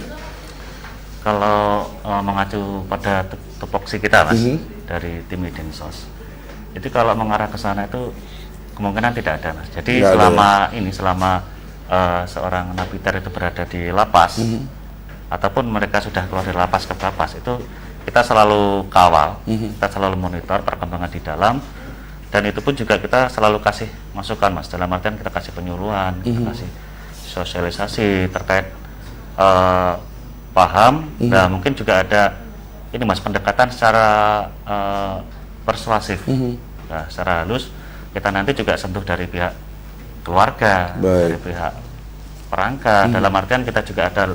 Kalau mengacu pada tupoksi kita Mas, dari tim Dinsos, itu kalau mengarah ke sana itu kemungkinan tidak ada Mas. Jadi selama seorang napiter itu berada di lapas, ataupun mereka sudah keluar dari lapas ke lapas, itu kita selalu kawal, kita selalu monitor perkembangan di dalam, dan itu pun juga kita selalu kasih masukan Mas, dalam artian kita kasih penyuluhan, kita kasih sosialisasi terkait paham, dan mungkin juga ada ini Mas, pendekatan secara persuasif, nah, secara halus kita nanti juga sentuh dari pihak keluarga, dari pihak perangkat, dalam artian kita juga ada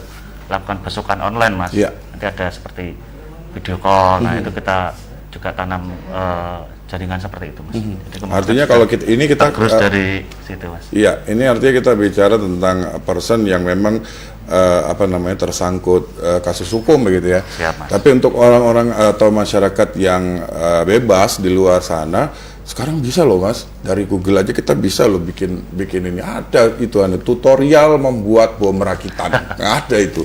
lakukan besukan online Mas, nanti ada seperti video call, nah itu kita juga tanam jaringan seperti itu Mas. Jadi artinya kalau kita terus dari situ Mas. Iya, ini artinya kita bicara tentang person yang memang tersangkut kasus hukum begitu ya. Siap, Mas. Tapi untuk orang-orang atau masyarakat yang bebas di luar sana, sekarang bisa loh Mas, dari Google aja kita bisa loh bikin ini, ada itu tutorial membuat bom rakitan. Ada itu.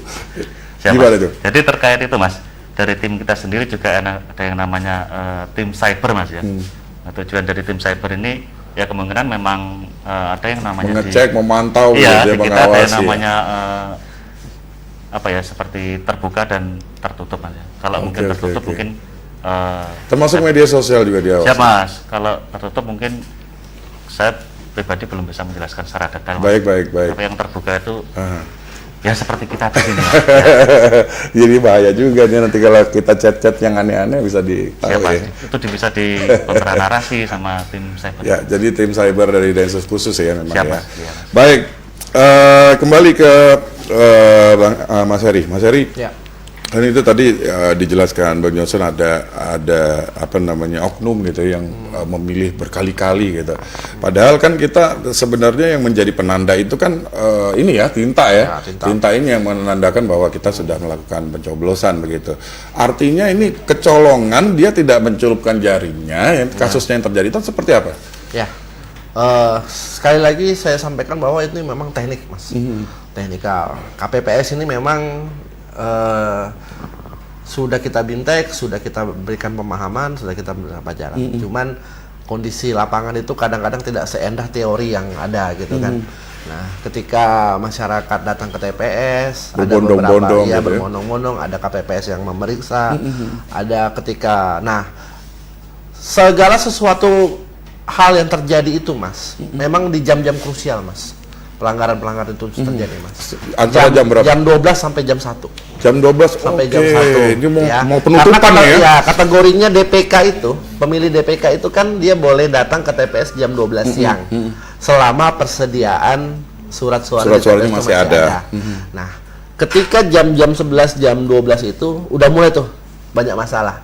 Siap, Gimana Mas? itu? Jadi terkait itu Mas, dari tim kita sendiri juga ada yang namanya tim cyber Mas ya. Nah, tujuan dari tim cyber ini ya kemungkinan memang ada yang namanya mengecek, memantau, iya, gitu, di kita ada yang mengawasi. namanya seperti terbuka dan tertutup Mas ya. Kalau mungkin tertutup mungkin termasuk media sosial juga diawasi. Siap Mas, kalau tertutup mungkin saya pribadi belum bisa menjelaskan secara detail Mas. Baik. Tapi yang terbuka itu ya seperti kita di sini Mas. Jadi bahaya juga nih nanti kalau kita chat-chat yang aneh-aneh bisa ditahu ya. Itu bisa di kontra-narasi sama tim cyber. Ya, jadi tim cyber dari Densus khusus ya memang. Siap, ya. Mas. Iya, Mas. Baik, kembali ke Mas Heri. Mas Heri, kan itu tadi dijelaskan Bang Johnson ada oknum gitu yang memilih berkali-kali gitu. Padahal kan kita sebenarnya yang menjadi penanda itu kan ini ya tinta ya. Tinta ini yang menandakan bahwa kita sudah melakukan pencoblosan begitu. Artinya ini kecolongan, dia tidak mencelupkan jarinya. Kasusnya yang terjadi itu seperti apa? Ya. Sekali lagi saya sampaikan bahwa itu memang teknik Mas, teknikal. KPPS ini memang sudah kita bintek, sudah kita berikan pemahaman, sudah kita berikan pelajaran. Cuman kondisi lapangan itu kadang-kadang tidak seendah teori yang ada gitu kan. Nah, ketika masyarakat datang ke TPS, ada beberapa ya berbondong-bondong, ada KPPS yang memeriksa, ada ketika, nah segala sesuatu hal yang terjadi itu Mas, memang di jam-jam krusial Mas. Pelanggaran-pelanggaran itu terjadi Mas. Antara jam berapa? Jam 12 sampai jam 1. Jam 12 Sampai oke. jam 1. Ini mau, Ya. mau penutupan Karena ya? kategorinya DPK itu, pemilih DPK itu kan dia boleh datang ke TPS jam 12 siang. Selama persediaan surat suara di Surat-suaranya TPS itu masih ada. Nah, ketika jam-jam 11, jam 12 itu udah mulai tuh banyak masalah.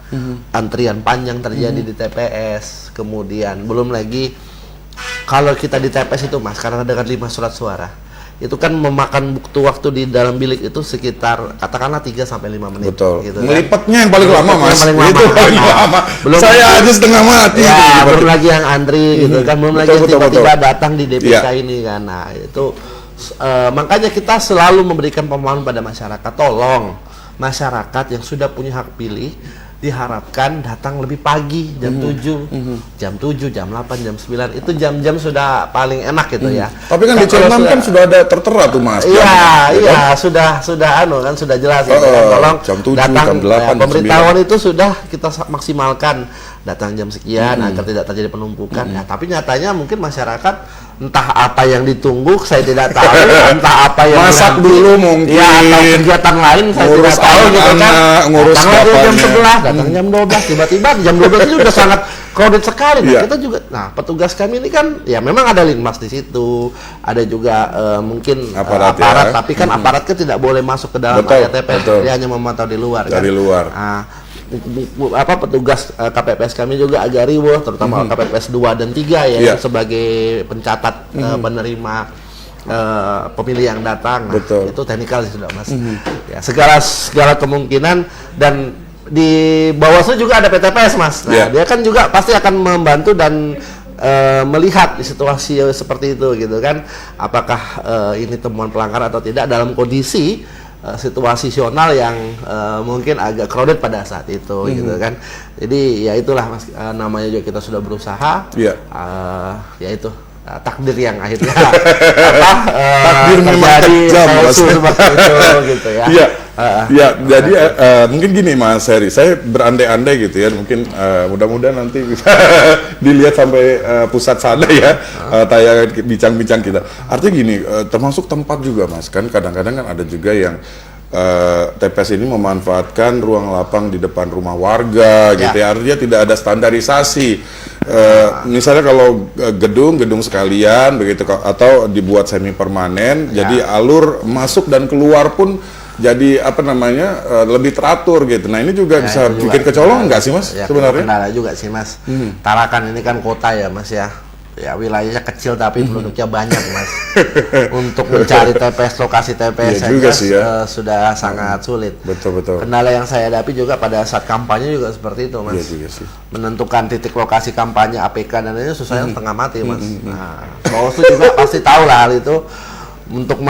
Antrian panjang terjadi di TPS, kemudian belum lagi kalau kita di TPS itu Mas, karena dengan 5 surat suara, itu kan memakan waktu di dalam bilik itu sekitar katakanlah 3 sampai 5 menit. Betul. Gitu kan. Melipatnya yang paling lama Mas. Yang paling lama. Itu paling Nah, lama. belum Saya lagi- aja setengah mati. Ya, itu. belum lagi yang antri gitu kan, belum lagi Betul, yang betul, tiba-tiba betul. datang di DPK Iya. ini kan. Nah, itu makanya kita selalu memberikan pemahaman pada masyarakat, tolong masyarakat yang sudah punya hak pilih diharapkan datang lebih pagi, jam 7, jam 7, jam 8, jam 9. Itu jam-jam sudah paling enak gitu ya. Tapi kan di kalau C6 kan sudah ada tertera tuh Mas. Iya, jamnya, iya, kan? sudah anu kan sudah jelas gitu Oh, kan. Tolong jam 7, datang jam 8, jam pemberitahuan itu sudah kita maksimalkan, datang jam sekian agar tidak terjadi penumpukan. Ya, tapi nyatanya mungkin masyarakat entah apa yang ditunggu saya tidak tahu, entah apa yang Masak dinanti. dulu mungkin. Ya, atau kegiatan lain saya Ngurus tidak tahu gitu kan. anak-anak, ngurus Datang lagi jam bapaknya. 11, datang jam 12, tiba-tiba jam 12 itu udah sangat crowded sekali. Nah, Iya. kita juga, nah petugas kami ini kan ya memang ada linmas di situ, ada juga mungkin Aparat aparat, ya. tapi kan aparat kan tidak boleh masuk ke dalam Betul, area TPS, betul. dia hanya memantau di luar kan. Dari luar. Nah, petugas KPPS kami juga agak riuh, terutama KPPS 2 dan 3 ya, Iya. yang sebagai pencatat penerima pemilih yang datang. Nah, Betul. itu teknikal sih sudah Mas. Ya, segala kemungkinan, dan di Bawaslu juga ada PTPS Mas. Nah, Iya. dia kan juga pasti akan membantu dan melihat di situasi seperti itu gitu kan, apakah ini temuan pelanggaran atau tidak dalam kondisi situasional yang mungkin agak crowded pada saat itu gitu kan. Jadi ya itulah Mas, namanya juga kita sudah berusaha. Iya. Ya itu takdir yang akhirnya apa Takdir memang kejam, Mas. seperti itu gitu ya. Iya. Ya, jadi mungkin gini Mas Heri, saya berandai-andai gitu ya, mungkin mudah-mudahan nanti bisa dilihat sampai pusat sana ya, tayangan bincang-bincang kita. Artinya gini, termasuk tempat juga Mas, kan kadang-kadang kan ada juga yang TPS ini memanfaatkan ruang lapang di depan rumah warga gitu ya, artinya tidak ada standarisasi. Misalnya kalau gedung sekalian begitu, atau dibuat semi permanen, jadi alur masuk dan keluar pun jadi apa namanya lebih teratur gitu. Nah ini juga bisa itu juga bikin kecolongan nggak sih Mas ya, sebenarnya? kendala juga sih Mas. Tarakan ini kan kota ya Mas ya. Ya wilayahnya kecil tapi penduduknya banyak Mas. Untuk mencari TPS, lokasi TPS Iya juga saja sih ya. sudah sangat sulit. Betul. Kendala yang saya hadapi juga pada saat kampanye juga seperti itu Mas. Iya juga sih. Menentukan titik lokasi kampanye APK dan lainnya susahnya setengah mati Mas. Nah, Bawaslu juga pasti tahu lah hal itu. Untuk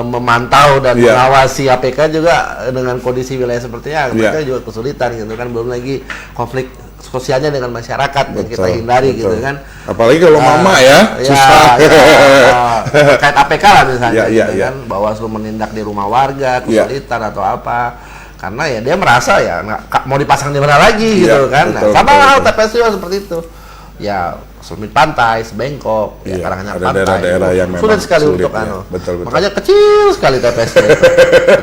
memantau dan Iya. mengawasi APK juga dengan kondisi wilayah sepertinya, mereka Iya. juga kesulitan gitu kan, belum lagi konflik sosialnya dengan masyarakat yang kita Betul, hindari betul. gitu kan. Apalagi kalau mama ya, susah. Terkait APK lah misalnya Iya, gitu iya. kan, Bawaslu menindak di rumah warga, Iya. kesulitan atau apa. Karena ya dia merasa ya mau dipasang di mana lagi Iya, gitu kan. Nah, betul, sama betul, hal betul. TPS juga seperti itu. Ya Selumit Pantai, Sebengkok, ya Iya, Karanganyar ada Pantai. daerah-daerah itu yang memang sulit sekali sulit, untuk ya. anu. Betul. Makanya kecil sekali TPS-nya itu.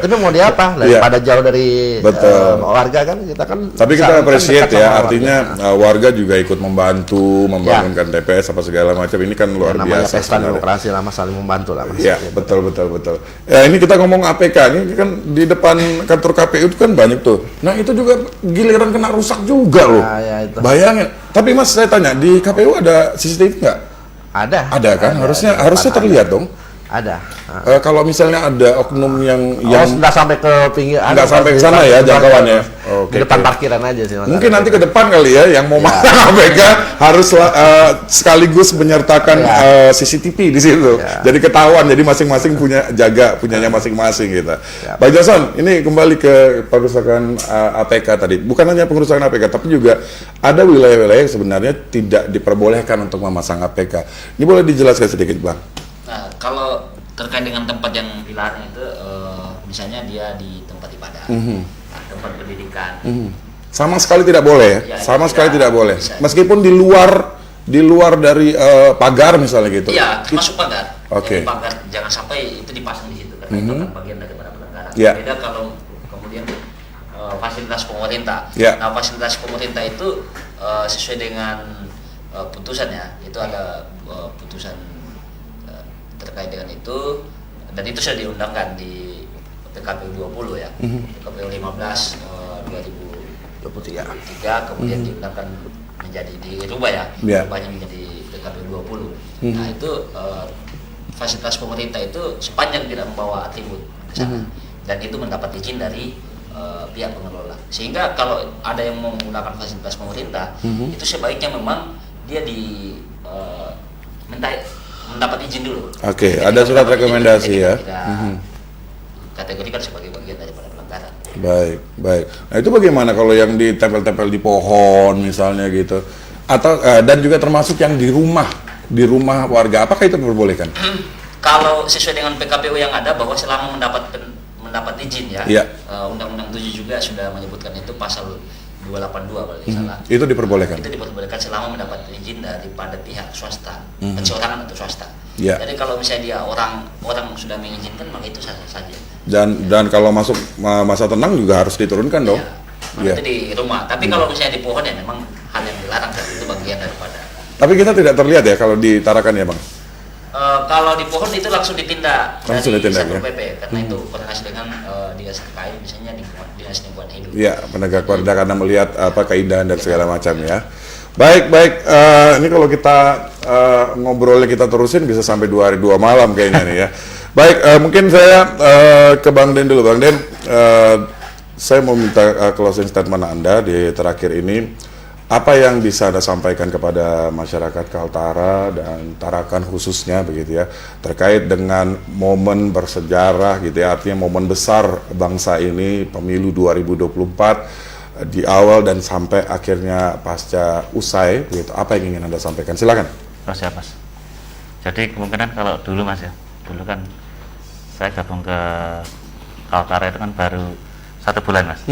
Tapi mau diapa? Daripada jauh dari Betul. warga kan, kita kan Tapi bisa- kita kan appreciate dekat sama ya, artinya warga. warga juga ikut membantu membangunkan TPS apa segala macam, ini kan luar Namanya biasa pesta sebenarnya. demokrasi lah Mas, saling membantu lah Mas. Iya, betul. Ya ini kita ngomong APK, ini kan di depan kantor KPU itu kan banyak tuh. Nah itu juga giliran kena rusak juga loh. Nah, ya itu. Bayangin. Tapi Mas saya tanya, di KPU ada CCTV nggak? Ada Ada kan? Harusnya di depan terlihat ada. dong. Ada. Kalau misalnya ada oknum yang Nggak sampai ke pinggir, nggak sampai ke sana ya jangkauannya. Di depan parkiran aja sih. Mas. Mungkin nanti ke depan kali ya yang mau masang APK harus sekaligus menyertakan CCTV di situ. Jadi ketahuan, jadi masing-masing punyanya masing-masing gitu. Pak Jason, ini kembali ke perusahaan APK tadi. Bukan hanya pengerusakan APK, tapi juga ada wilayah-wilayah yang sebenarnya tidak diperbolehkan untuk memasang APK. Ini boleh dijelaskan sedikit, Bang? Nah, kalau terkait dengan tempat yang dilarang itu, misalnya dia di tempat ibadah, tempat pendidikan, sama sekali tidak boleh, Ya, sama sekali tidak boleh. bisa. Meskipun di luar dari pagar misalnya gitu. Iya, termasuk pagar. Oke. Jadi pagar jangan sampai itu dipasang di situ karena itu kan bagian daripada pelanggaran. Ya. Beda kalau kemudian fasilitas pemerintah. Ya. Nah, fasilitas pemerintah itu sesuai dengan putusan ya, itu ada putusan terkait dengan itu, dan itu sudah diundangkan di PKPU 20 ya, PKPU 15 2023 kemudian diundangkan menjadi dirubah ya, Ya. rubahnya menjadi PKPU 20. Nah itu fasilitas pemerintah itu sepanjang tidak membawa atribut ke sana dan itu mendapat izin dari pihak pengelola, sehingga kalau ada yang mau menggunakan fasilitas pemerintah itu sebaiknya memang dia mendapat izin dulu. Oke, Ketika ada surat mendapat izin, rekomendasi jadi ya. tidak kategorikan sebagai bagian daripada pelanggaran. Baik. Nah itu bagaimana kalau yang ditempel-tempel di pohon misalnya gitu, atau dan juga termasuk yang di rumah warga, apakah itu diperbolehkan? Kalau sesuai dengan PKPU yang ada bahwa selama mendapat izin ya, Iya. Undang-Undang 7 juga sudah menyebutkan itu pasal 282 kalau tidak salah. Itu diperbolehkan. Itu diperbolehkan selama mendapat izin daripada pihak swasta, perseorangan atau swasta. Iya. Jadi kalau misalnya dia orang sudah mengizinkan maka itu sah saja. Dan kalau masuk masa tenang juga harus diturunkan dong. Iya. Itu di rumah. Tapi kalau misalnya di pohon ya memang hal yang dilarang dan itu bagian daripada. Tapi kita tidak terlihat ya kalau di Tarakan ya, Bang. Kalau di pohon itu langsung ditindak Langsung dari ditindak, Satpol ya? PP karena itu koordinasi dengan dinas terkait, misalnya di dinas lingkungan hidup. Iya, penegak warga karena melihat keindahan dan segala macam ya. Baik. Ini kalau kita ngobrolnya kita terusin bisa sampai 2 hari 2 malam kayaknya nih ya. Baik, mungkin saya ke Bang Den dulu. Bang Den, saya mau minta closing statement Anda di terakhir ini. Apa yang bisa Anda sampaikan kepada masyarakat Kaltara dan Tarakan khususnya begitu ya, terkait dengan momen bersejarah gitu ya, artinya momen besar bangsa ini, pemilu 2024 di awal dan sampai akhirnya pasca usai begitu. Apa yang ingin Anda sampaikan? Silakan. Terus ya Mas. Jadi kemungkinan kalau dulu Mas ya, dulu kan saya gabung ke Kaltara itu kan baru 1 bulan Mas.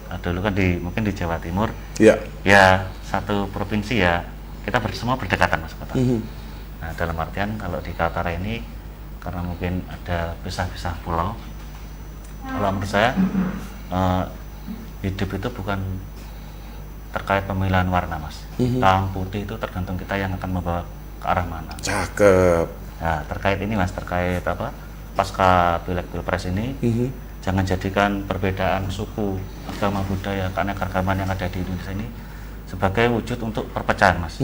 Nah, dulu kan mungkin di Jawa Timur, Ya. ya satu provinsi ya kita semua berdekatan Mas kota. Nah dalam artian kalau di Kaltara ini karena mungkin ada pisah-pisah pulau, kalau menurut saya hidup itu bukan terkait pemilihan warna Mas. Hitam putih itu tergantung kita yang akan membawa ke arah mana. Cakep. Nah terkait ini Mas, terkait apa pasca Pileg Pilpres ini, jangan jadikan perbedaan suku, agama, budaya, keanekaragaman yang ada di Indonesia ini sebagai wujud untuk perpecahan Mas.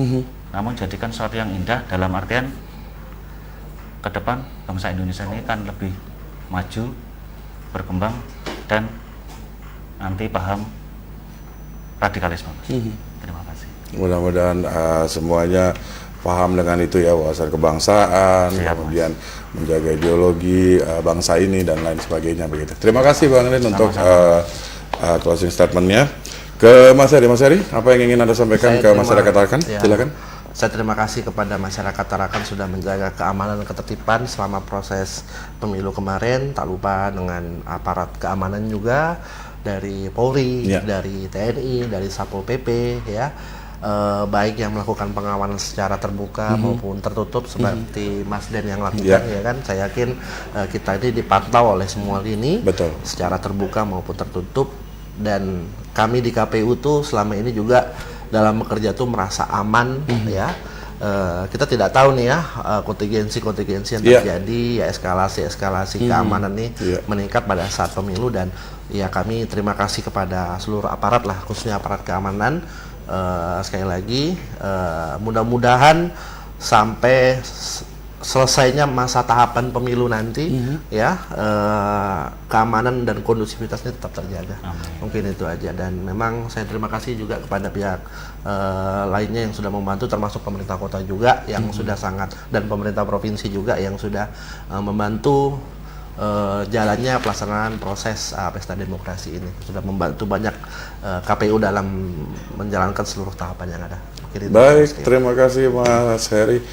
Namun jadikan sesuatu yang indah dalam artian ke depan bangsa Indonesia ini kan lebih maju, berkembang, dan nanti paham radikalisme Mas. Terima kasih. Mudah-mudahan semuanya paham dengan itu ya, wawasan kebangsaan, Siap, kemudian menjaga ideologi bangsa ini dan lain sebagainya begitu. Terima kasih Bang Rin untuk closing statementnya. Ke Mas Heri, apa yang ingin Anda sampaikan ke masyarakat Tarakan? Ya. Silakan. Saya terima kasih kepada masyarakat Tarakan sudah menjaga keamanan dan ketertiban selama proses pemilu kemarin. Tak lupa dengan aparat keamanan juga dari Polri, Ya. dari TNI, dari Satpol PP ya. Baik yang melakukan pengawalan secara terbuka maupun tertutup seperti Mas Den yang lakukan ya kan. Saya yakin kita ini dipantau oleh semua lini. Betul. Secara terbuka maupun tertutup, dan kami di KPU tuh selama ini juga dalam bekerja tuh merasa aman ya. Kita tidak tahu nih ya kontingensi yang terjadi ya, eskalasi keamanan nih meningkat pada saat pemilu, dan ya kami terima kasih kepada seluruh aparat lah, khususnya aparat keamanan. Sekali lagi mudah-mudahan sampai selesainya masa tahapan pemilu nanti ya keamanan dan kondusivitasnya tetap terjaga. Mungkin itu aja, dan memang saya terima kasih juga kepada pihak lainnya yang sudah membantu, termasuk pemerintah kota juga yang sudah sangat, dan pemerintah provinsi juga yang sudah membantu jalannya pelaksanaan proses pesta demokrasi ini, sudah membantu banyak KPU dalam menjalankan seluruh tahapan yang ada. Mungkin itu. Baik, terima kasih Mas Heri.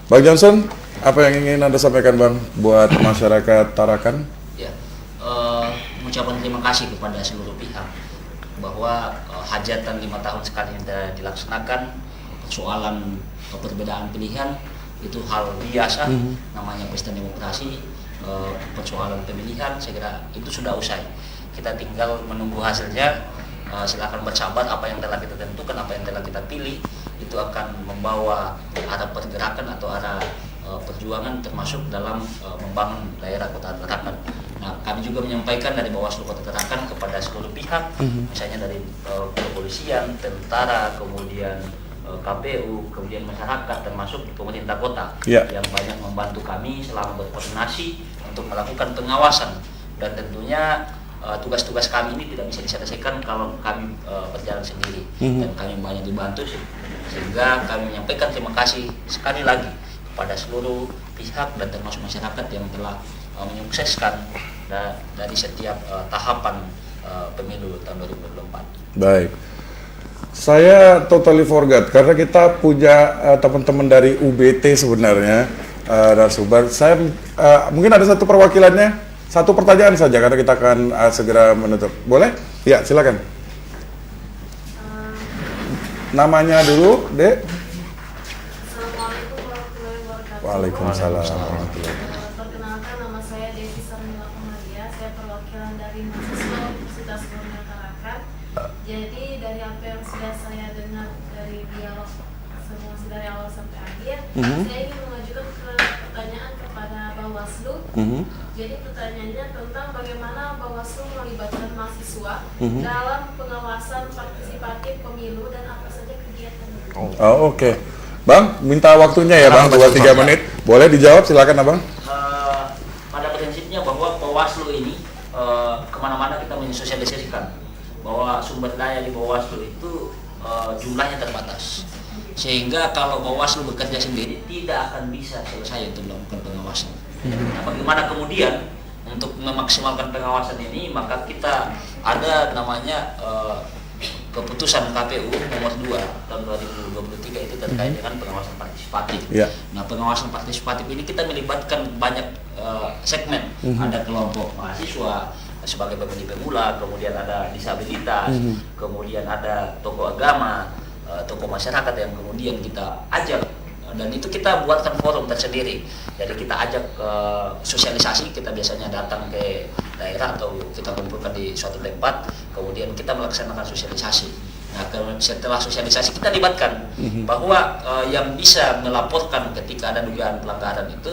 Bang Johnson, apa yang ingin Anda sampaikan Bang buat masyarakat Tarakan? Ya, mengucapkan terima kasih kepada seluruh pihak bahwa hajatan 5 tahun sekali sudah dilaksanakan. Persoalan perbedaan pilihan itu hal biasa, namanya pesta demokrasi. Persoalan pemilihan saya kira itu sudah usai. Kita tinggal menunggu hasilnya. Silakan bersabar, apa yang telah kita tentukan, apa yang telah kita pilih itu akan membawa arah pergerakan atau arah perjuangan, termasuk dalam membangun daerah Kota Tarakan. Nah, kami juga menyampaikan dari Bawaslu Kota Tarakan kepada seluruh pihak, misalnya dari kepolisian, tentara, kemudian KPU, kemudian masyarakat, termasuk pemerintah kota yang banyak membantu kami selama berkoordinasi untuk melakukan pengawasan, dan tentunya tugas-tugas kami ini tidak bisa diselesaikan kalau kami berjalan sendiri, dan kami banyak dibantu, sehingga kami menyampaikan terima kasih sekali lagi kepada seluruh pihak dan termasuk masyarakat yang telah menyukseskan dari setiap tahapan pemilu tahun 2024. Baik. Saya totally forgot karena kita punya teman-teman dari UBT sebenarnya dan Subar. Saya mungkin ada satu perwakilannya, satu pertanyaan saja karena kita akan segera menutup. Boleh? Ya, silakan. Namanya dulu, Dek. Assalamualaikum warahmatullahi wabarakatuh. Waalaikumsalam warahmatullahi wabarakatuh. Perkenalkan, nama saya Devi Sarmila Komadia. Saya perwakilan dari mahasiswa Universitas Borneo Tarakan. Jadi dari apa yang sudah saya dengar dari dialog semua dari awal sampai akhir, saya ingin mengajukan pertanyaan kepada Bawaslu. Jadi pertanyaannya tentang bagaimana Bawaslu melibatkan mahasiswa dalam pengawasan partisipatif pemilu dan apa saja kegiatannya. Oh, oke. Bang, minta waktunya ya Bang, 2-3 menit. Boleh dijawab, silakan Abang. Pada prinsipnya bahwa Bawaslu ini kemana-mana kita mensosialisasikan bahwa sumber daya di Bawaslu itu jumlahnya terbatas, sehingga kalau Bawaslu bekerja sendiri tidak akan bisa selesai untuk melakukan pengawasan. Nah, bagaimana kemudian untuk memaksimalkan pengawasan ini, maka kita ada namanya keputusan KPU nomor 2 tahun 2023 itu terkait dengan pengawasan partisipatif. Nah, pengawasan partisipatif ini kita melibatkan banyak segmen. Ada kelompok mahasiswa sebagai pemilih pemula, kemudian ada disabilitas, kemudian ada tokoh agama, tokoh masyarakat yang kemudian kita ajak, dan itu kita buatkan forum tersendiri. Jadi kita ajak sosialisasi, kita biasanya datang ke daerah atau kita kumpulkan di suatu tempat, kemudian kita melaksanakan sosialisasi. Nah, setelah sosialisasi kita libatkan bahwa yang bisa melaporkan ketika ada dugaan pelanggaran itu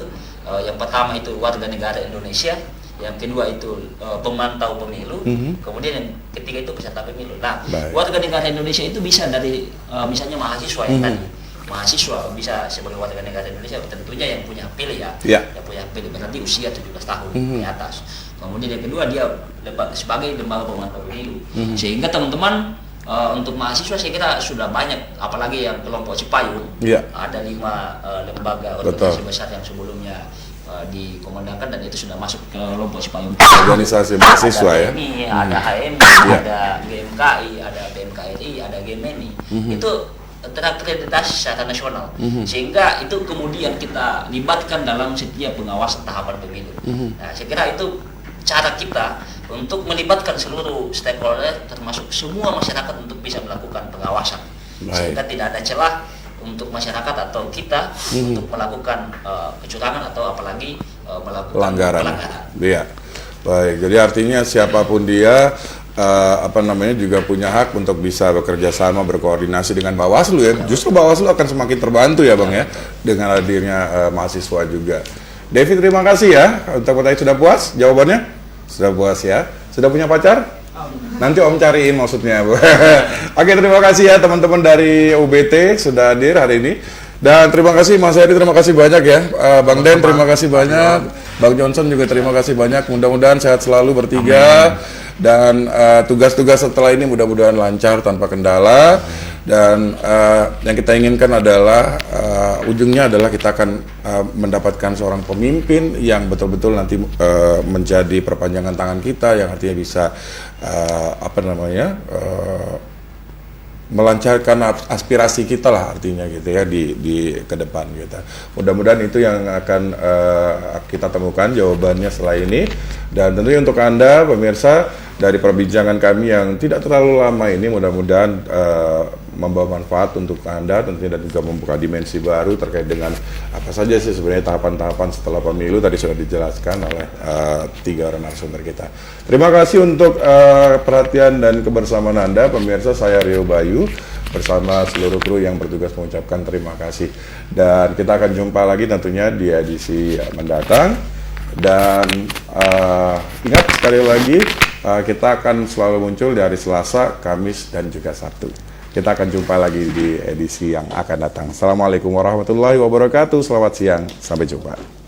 yang pertama itu warga negara Indonesia, yang kedua itu pemantau pemilu, kemudian yang ketiga itu peserta pemilu. Nah, warga negara Indonesia itu bisa dari misalnya mahasiswa yang tadi, mahasiswa bisa sebagai warga negara Indonesia, tentunya yang punya hak pilih yang punya hak pilih berarti usia 17 tahun di atas. Kemudian yang kedua dia sebagai lembaga pemantau pemilu, sehingga teman-teman untuk mahasiswa saya kira sudah banyak, apalagi yang kelompok Cipayung, ada 5 lembaga organisasi besar yang sebelumnya dikomandangkan dan itu sudah masuk ke kelompok Cipayung. Organisasi mahasiswa ya. Ada HMI, ada GMKI, ada BMKRI, ada GMNI. Itu terakreditasi secara nasional, sehingga itu kemudian kita libatkan dalam setiap pengawasan tahapan pemilu. Nah, saya kira itu cara kita untuk melibatkan seluruh stakeholder, termasuk semua masyarakat untuk bisa melakukan pengawasan, sehingga tidak ada celah untuk masyarakat atau kita untuk melakukan kecurangan atau apalagi melakukan pelanggaran. Iya. Baik, jadi artinya siapapun dia juga punya hak untuk bisa bekerja sama, berkoordinasi dengan Bawaslu ya. Justru Bawaslu akan semakin terbantu ya Bang ya dengan hadirnya mahasiswa juga. David, terima kasih ya untuk pertanyaan. Sudah puas jawabannya? Sudah puas ya. Sudah punya pacar? Nanti Om cariin maksudnya. Oke, terima kasih ya teman-teman dari UBT sudah hadir hari ini. Dan terima kasih Mas Heri, terima kasih banyak ya. Bang Den, terima kasih banyak. Bang Johnson juga terima kasih banyak. Mudah-mudahan sehat selalu bertiga. Dan tugas-tugas setelah ini mudah-mudahan lancar tanpa kendala. Dan yang kita inginkan adalah ujungnya adalah kita akan mendapatkan seorang pemimpin yang betul-betul nanti menjadi perpanjangan tangan kita, yang artinya bisa melancarkan aspirasi kita lah artinya gitu ya di ke depan gitu. Mudah-mudahan itu yang akan kita temukan jawabannya setelah ini. Dan tentunya untuk Anda pemirsa, dari perbincangan kami yang tidak terlalu lama ini mudah-mudahan membawa manfaat untuk Anda tentunya, dan juga membuka dimensi baru terkait dengan apa saja sih sebenarnya tahapan-tahapan setelah pemilu tadi sudah dijelaskan oleh 3 orang narasumber kita. Terima kasih untuk perhatian dan kebersamaan Anda pemirsa. Saya Rio Bayu bersama seluruh kru yang bertugas mengucapkan terima kasih, dan kita akan jumpa lagi tentunya di edisi mendatang. Dan ingat sekali lagi, kita akan selalu muncul di hari Selasa, Kamis, dan juga Sabtu. Kita akan jumpa lagi di edisi yang akan datang. Assalamualaikum warahmatullahi wabarakatuh. Selamat siang, sampai jumpa.